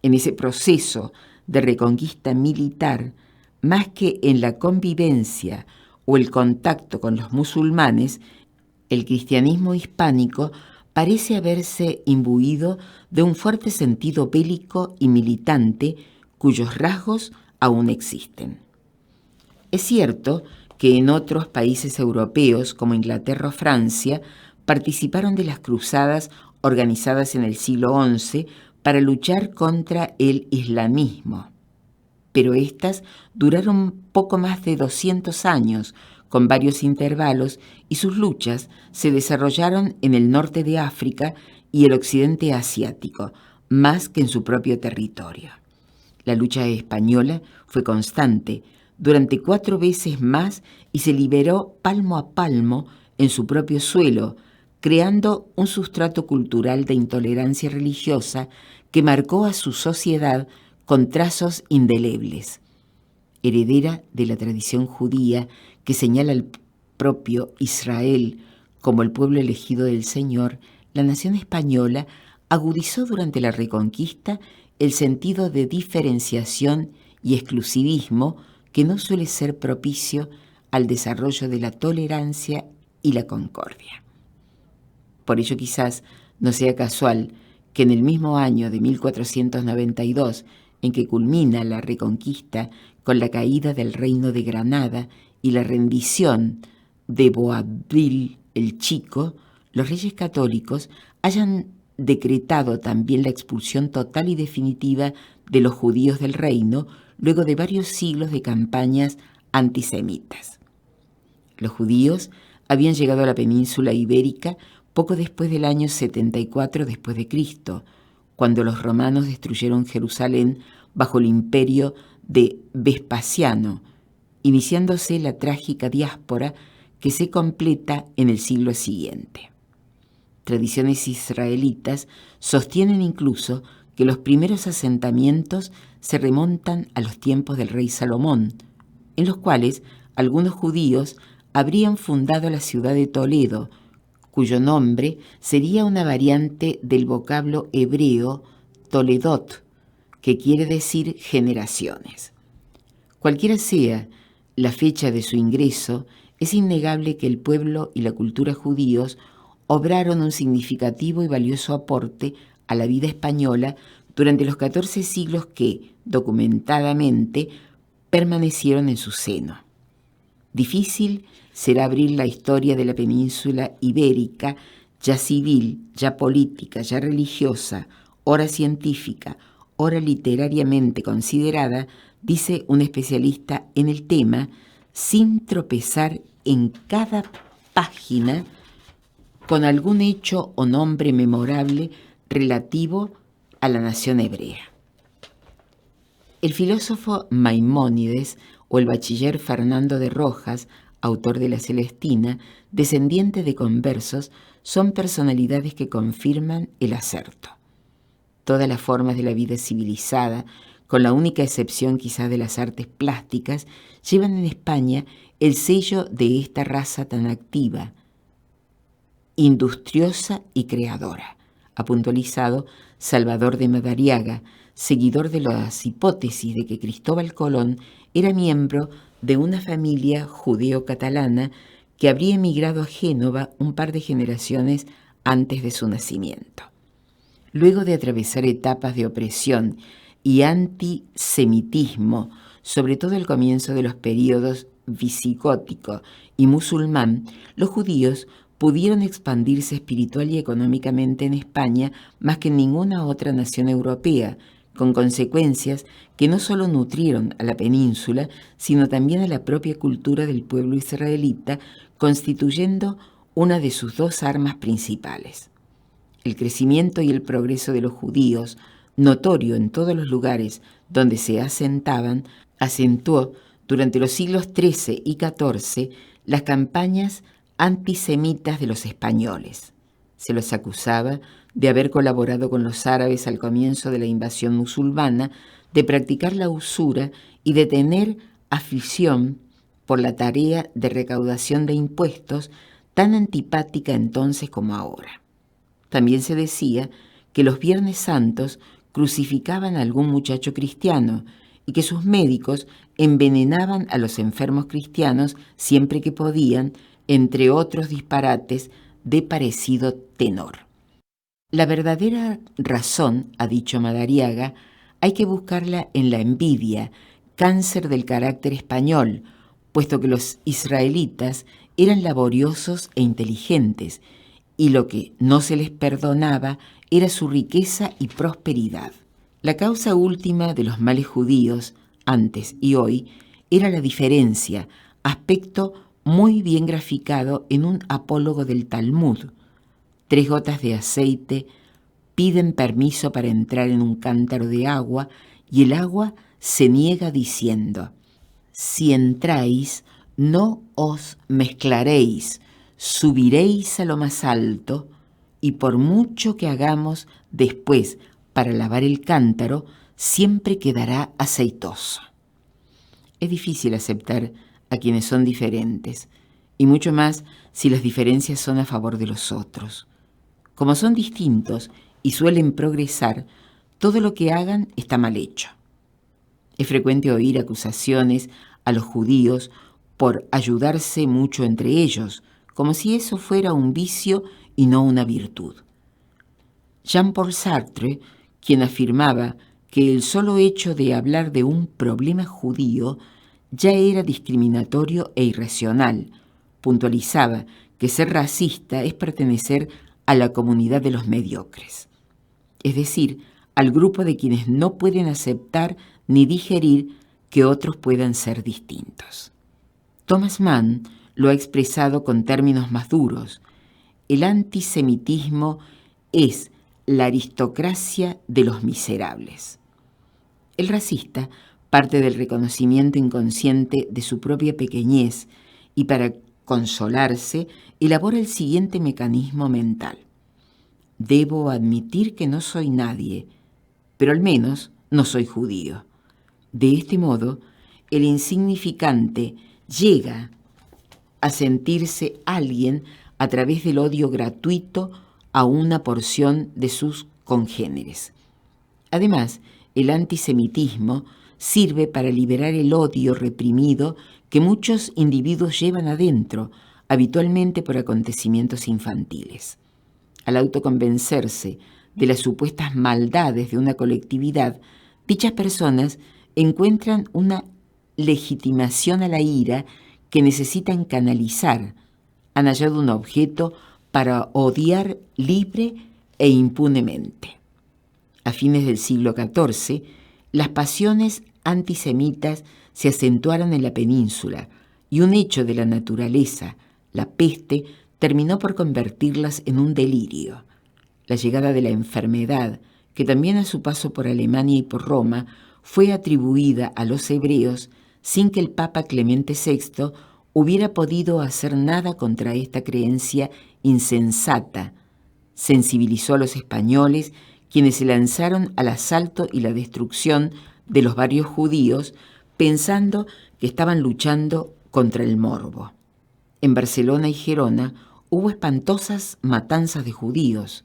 En ese proceso de reconquista militar, más que en la convivencia o el contacto con los musulmanes, el cristianismo hispánico parece haberse imbuido de un fuerte sentido bélico y militante cuyos rasgos aún existen. Es cierto que en otros países europeos, como Inglaterra o Francia, participaron de las cruzadas organizadas en el siglo XI para luchar contra el islamismo. Pero estas duraron poco más de 200 años, con varios intervalos, y sus luchas se desarrollaron en el norte de África y el occidente asiático, más que en su propio territorio. La lucha española fue constante, durante 4 veces más y se liberó palmo a palmo en su propio suelo, creando un sustrato cultural de intolerancia religiosa que marcó a su sociedad con trazos indelebles. Heredera de la tradición judía que señala al propio Israel como el pueblo elegido del Señor, la nación española agudizó durante la Reconquista el sentido de diferenciación y exclusivismo que no suele ser propicio al desarrollo de la tolerancia y la concordia. Por ello quizás no sea casual que en el mismo año de 1492, en que culmina la Reconquista con la caída del Reino de Granada y la rendición de Boabdil el Chico, los reyes católicos hayan decretado también la expulsión total y definitiva de los judíos del reino luego de varios siglos de campañas antisemitas. Los judíos habían llegado a la península ibérica poco después del año 74 después de Cristo, cuando los romanos destruyeron Jerusalén bajo el imperio de Vespasiano, iniciándose la trágica diáspora que se completa en el siglo siguiente. Tradiciones israelitas sostienen incluso que los primeros asentamientos se remontan a los tiempos del rey Salomón, en los cuales algunos judíos habrían fundado la ciudad de Toledo, cuyo nombre sería una variante del vocablo hebreo Toledot, que quiere decir generaciones. Cualquiera sea la fecha de su ingreso, es innegable que el pueblo y la cultura judíos obraron un significativo y valioso aporte a la vida española durante los 14 siglos que, documentadamente, permanecieron en su seno. Difícil será abrir la historia de la península ibérica, ya civil, ya política, ya religiosa, ora científica, ora literariamente considerada, dice un especialista en el tema, sin tropezar en cada página con algún hecho o nombre memorable relativo a la nación hebrea. El filósofo Maimónides o el bachiller Fernando de Rojas, autor de la Celestina, descendiente de conversos, son personalidades que confirman el acerto. Todas las formas de la vida civilizada, con la única excepción quizás de las artes plásticas, llevan en España el sello de esta raza tan activa, industriosa y creadora, ha puntualizado Salvador de Madariaga, seguidor de las hipótesis de que Cristóbal Colón era miembro de una familia judeo-catalana que habría emigrado a Génova un par de generaciones antes de su nacimiento. Luego de atravesar etapas de opresión y antisemitismo, sobre todo al comienzo de los períodos visigótico y musulmán, los judíos pudieron expandirse espiritual y económicamente en España más que en ninguna otra nación europea, con consecuencias que no solo nutrieron a la península, sino también a la propia cultura del pueblo israelita, constituyendo una de sus dos armas principales. El crecimiento y el progreso de los judíos, notorio en todos los lugares donde se asentaban, acentuó durante los siglos XIII y XIV las campañas antisemitas de los españoles. Se los acusaba de haber colaborado con los árabes al comienzo de la invasión musulmana, de practicar la usura y de tener afición por la tarea de recaudación de impuestos tan antipática entonces como ahora. También se decía que los Viernes Santos crucificaban a algún muchacho cristiano y que sus médicos envenenaban a los enfermos cristianos siempre que podían, entre otros disparates de parecido tenor. La verdadera razón, ha dicho Madariaga, hay que buscarla en la envidia, cáncer del carácter español, puesto que los israelitas eran laboriosos e inteligentes, y lo que no se les perdonaba era su riqueza y prosperidad. La causa última de los males judíos, antes y hoy, era la diferencia, aspecto muy bien graficado en un apólogo del Talmud. 3 gotas de aceite piden permiso para entrar en un cántaro de agua y el agua se niega diciendo: si entráis, no os mezclaréis, subiréis a lo más alto, y por mucho que hagamos después para lavar el cántaro, siempre quedará aceitoso. Es difícil aceptar a quienes son diferentes, y mucho más si las diferencias son a favor de los otros. Como son distintos y suelen progresar, todo lo que hagan está mal hecho. Es frecuente oír acusaciones a los judíos por ayudarse mucho entre ellos, como si eso fuera un vicio y no una virtud. Jean-Paul Sartre, quien afirmaba que el solo hecho de hablar de un problema judío ya era discriminatorio e irracional, puntualizaba que ser racista es pertenecer a la comunidad de los mediocres, es decir, al grupo de quienes no pueden aceptar ni digerir que otros puedan ser distintos. Thomas Mann lo ha expresado con términos más duros. El antisemitismo es la aristocracia de los miserables. El racista parte del reconocimiento inconsciente de su propia pequeñez y para consolarse elabora el siguiente mecanismo mental. Debo admitir que no soy nadie, pero al menos no soy judío. De este modo, el insignificante llega a sentirse alguien a través del odio gratuito a una porción de sus congéneres. Además, el antisemitismo sirve para liberar el odio reprimido que muchos individuos llevan adentro, habitualmente por acontecimientos infantiles. Al autoconvencerse de las supuestas maldades de una colectividad, dichas personas encuentran una legitimación a la ira que necesitan canalizar. Han hallado un objeto para odiar libre e impunemente. A fines del siglo XIV, las pasiones antisemitas se acentuaron en la península y un hecho de la naturaleza, la peste, terminó por convertirlas en un delirio. La llegada de la enfermedad, que también a su paso por Alemania y por Roma, fue atribuida a los hebreos sin que el Papa Clemente VI hubiera podido hacer nada contra esta creencia insensata. Sensibilizó a los españoles, quienes se lanzaron al asalto y la destrucción de los barrios judíos, pensando que estaban luchando contra el morbo. En Barcelona y Gerona hubo espantosas matanzas de judíos,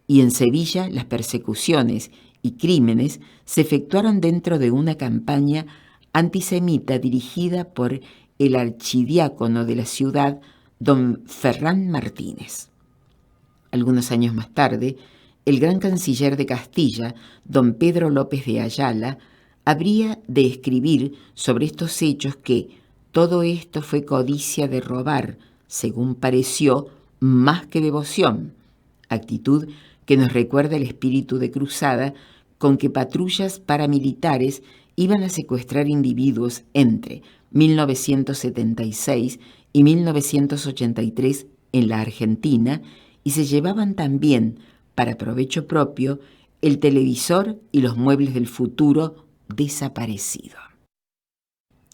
y en Sevilla las persecuciones y crímenes se efectuaron dentro de una campaña antisemita dirigida por el archidiácono de la ciudad, don Ferrán Martínez. Algunos años más tarde, el gran canciller de Castilla, don Pedro López de Ayala, habría de escribir sobre estos hechos que todo esto fue codicia de robar, según pareció, más que devoción, actitud que nos recuerda el espíritu de cruzada con que patrullas paramilitares iban a secuestrar individuos entre 1976 y 1983 en la Argentina y se llevaban también, para provecho propio, el televisor y los muebles del futuro desaparecido.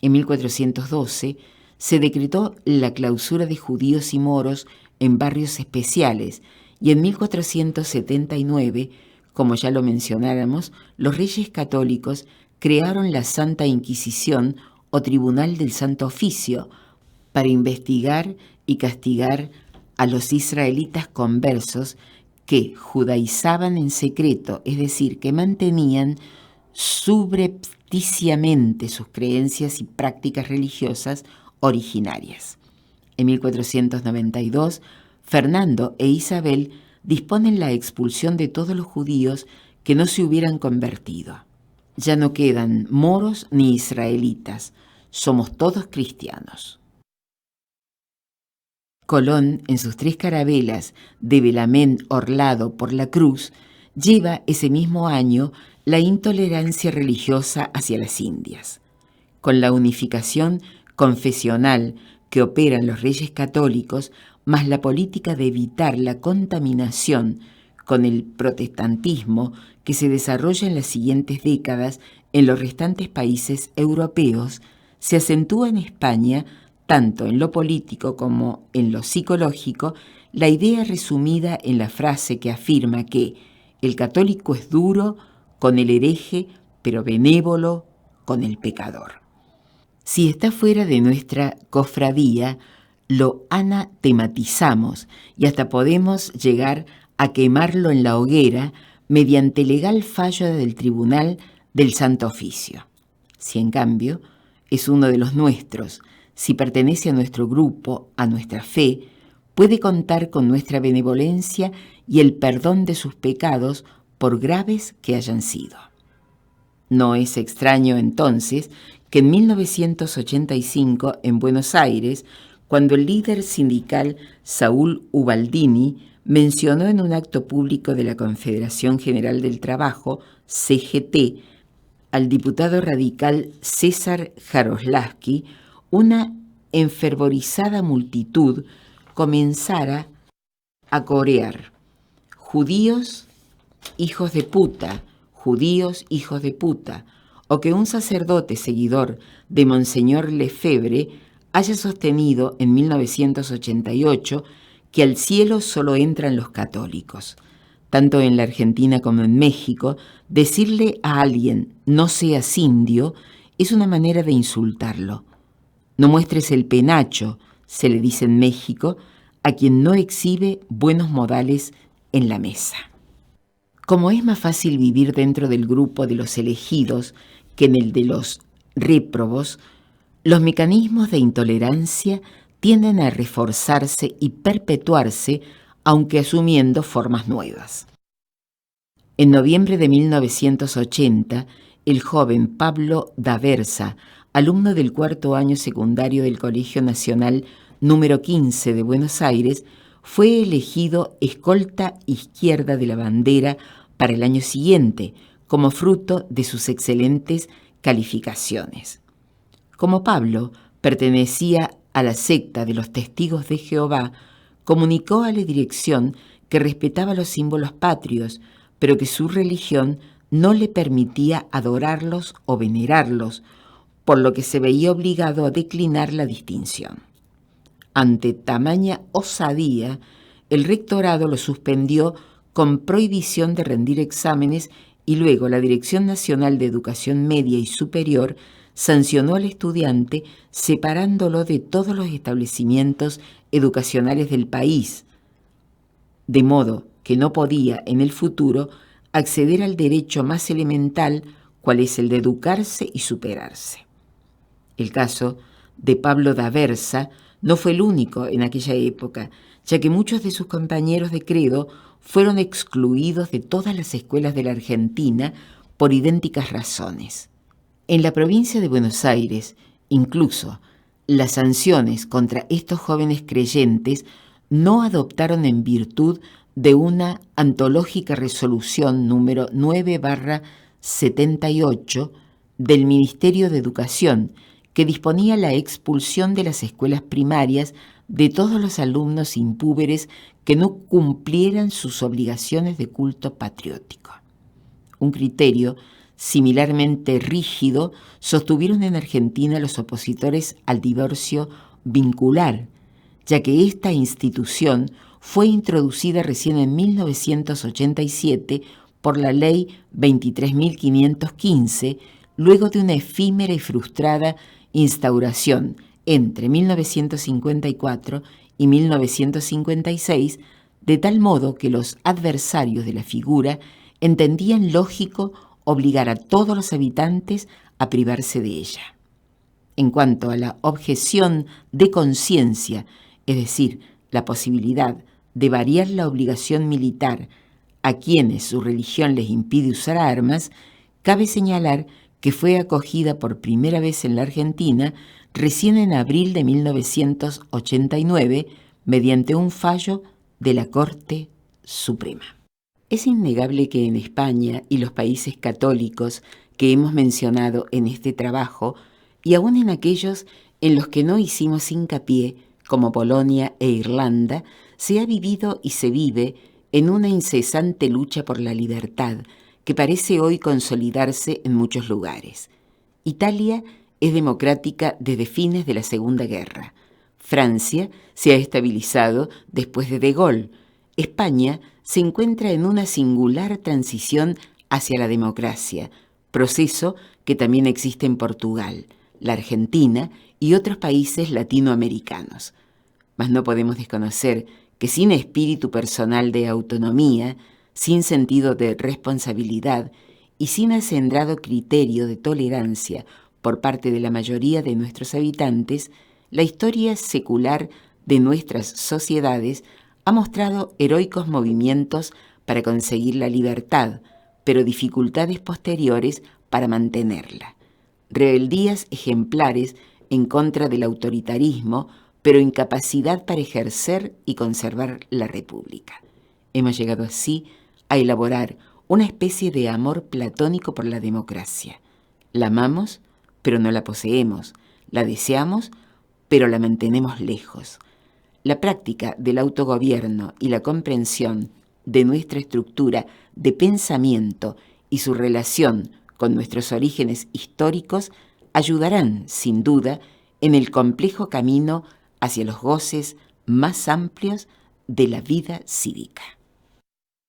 En 1412 se decretó la clausura de judíos y moros en barrios especiales y en 1479, como ya lo mencionáramos, los reyes católicos crearon la Santa Inquisición o Tribunal del Santo Oficio para investigar y castigar a los israelitas conversos que judaizaban en secreto, es decir, que mantenían subrepticiamente sus creencias y prácticas religiosas originarias. En 1492, Fernando e Isabel disponen la expulsión de todos los judíos que no se hubieran convertido. Ya no quedan moros ni israelitas, somos todos cristianos. Colón, en sus 3 carabelas de velamen orlado por la cruz, lleva ese mismo año la intolerancia religiosa hacia las Indias. Con la unificación confesional que operan los reyes católicos, más la política de evitar la contaminación con el protestantismo que se desarrolla en las siguientes décadas en los restantes países europeos, se acentúa en España, tanto en lo político como en lo psicológico, la idea resumida en la frase que afirma que el católico es duro con el hereje, pero benévolo con el pecador. Si está fuera de nuestra cofradía, lo anatematizamos y hasta podemos llegar a quemarlo en la hoguera mediante legal fallo del Tribunal del Santo Oficio. Si en cambio es uno de los nuestros, si pertenece a nuestro grupo, a nuestra fe, puede contar con nuestra benevolencia y el perdón de sus pecados por graves que hayan sido. No es extraño entonces que en 1985 en Buenos Aires, cuando el líder sindical Saúl Ubaldini mencionó en un acto público de la Confederación General del Trabajo, CGT, al diputado radical César Jaroslavsky, una enfervorizada multitud comenzara a corear: judíos, hijos de puta, judíos, hijos de puta, o que un sacerdote seguidor de Monseñor Lefebvre haya sostenido en 1988 que al cielo solo entran los católicos. Tanto en la Argentina como en México, decirle a alguien no seas indio es una manera de insultarlo. No muestres el penacho, se le dice en México, a quien no exhibe buenos modales en la mesa. Como es más fácil vivir dentro del grupo de los elegidos que en el de los réprobos, los mecanismos de intolerancia tienden a reforzarse y perpetuarse, aunque asumiendo formas nuevas. En noviembre de 1980, el joven Pablo D'Aversa, alumno del cuarto año secundario del Colegio Nacional número 15 de Buenos Aires, fue elegido escolta izquierda de la bandera para el año siguiente, como fruto de sus excelentes calificaciones. Como Pablo pertenecía a la secta de los Testigos de Jehová, comunicó a la dirección que respetaba los símbolos patrios, pero que su religión no le permitía adorarlos o venerarlos, por lo que se veía obligado a declinar la distinción. Ante tamaña osadía, el rectorado lo suspendió con prohibición de rendir exámenes y luego la Dirección Nacional de Educación Media y Superior sancionó al estudiante separándolo de todos los establecimientos educacionales del país, de modo que no podía en el futuro acceder al derecho más elemental, cual es el de educarse y superarse. El caso de Pablo D'Aversa no fue el único en aquella época, ya que muchos de sus compañeros de credo fueron excluidos de todas las escuelas de la Argentina por idénticas razones. En la provincia de Buenos Aires, incluso, las sanciones contra estos jóvenes creyentes no adoptaron en virtud de una antológica resolución número 9/78 del Ministerio de Educación, que disponía la expulsión de las escuelas primarias de todos los alumnos impúberes que no cumplieran sus obligaciones de culto patriótico. Un criterio similarmente rígido sostuvieron en Argentina los opositores al divorcio vincular, ya que esta institución fue introducida recién en 1987 por la Ley 23.515, luego de una efímera y frustrada instauración entre 1954 y 1956, de tal modo que los adversarios de la figura entendían lógico obligar a todos los habitantes a privarse de ella. En cuanto a la objeción de conciencia, es decir, la posibilidad de variar la obligación militar a quienes su religión les impide usar armas, cabe señalar que fue acogida por primera vez en la Argentina recién en abril de 1989 mediante un fallo de la Corte Suprema. Es innegable que en España y los países católicos que hemos mencionado en este trabajo, y aún en aquellos en los que no hicimos hincapié, como Polonia e Irlanda, se ha vivido y se vive en una incesante lucha por la libertad que parece hoy consolidarse en muchos lugares. Italia es democrática desde fines de la Segunda Guerra. Francia se ha estabilizado después de De Gaulle. España se encuentra en una singular transición hacia la democracia, proceso que también existe en Portugal, la Argentina y otros países latinoamericanos. Mas no podemos desconocer que sin espíritu personal de autonomía, sin sentido de responsabilidad y sin acendrado criterio de tolerancia por parte de la mayoría de nuestros habitantes, la historia secular de nuestras sociedades ha mostrado heroicos movimientos para conseguir la libertad, pero dificultades posteriores para mantenerla. Rebeldías ejemplares en contra del autoritarismo, pero incapacidad para ejercer y conservar la república. Hemos llegado así a elaborar una especie de amor platónico por la democracia. La amamos, pero no la poseemos. La deseamos, pero la mantenemos lejos. La práctica del autogobierno y la comprensión de nuestra estructura de pensamiento y su relación con nuestros orígenes históricos ayudarán, sin duda, en el complejo camino hacia los goces más amplios de la vida cívica.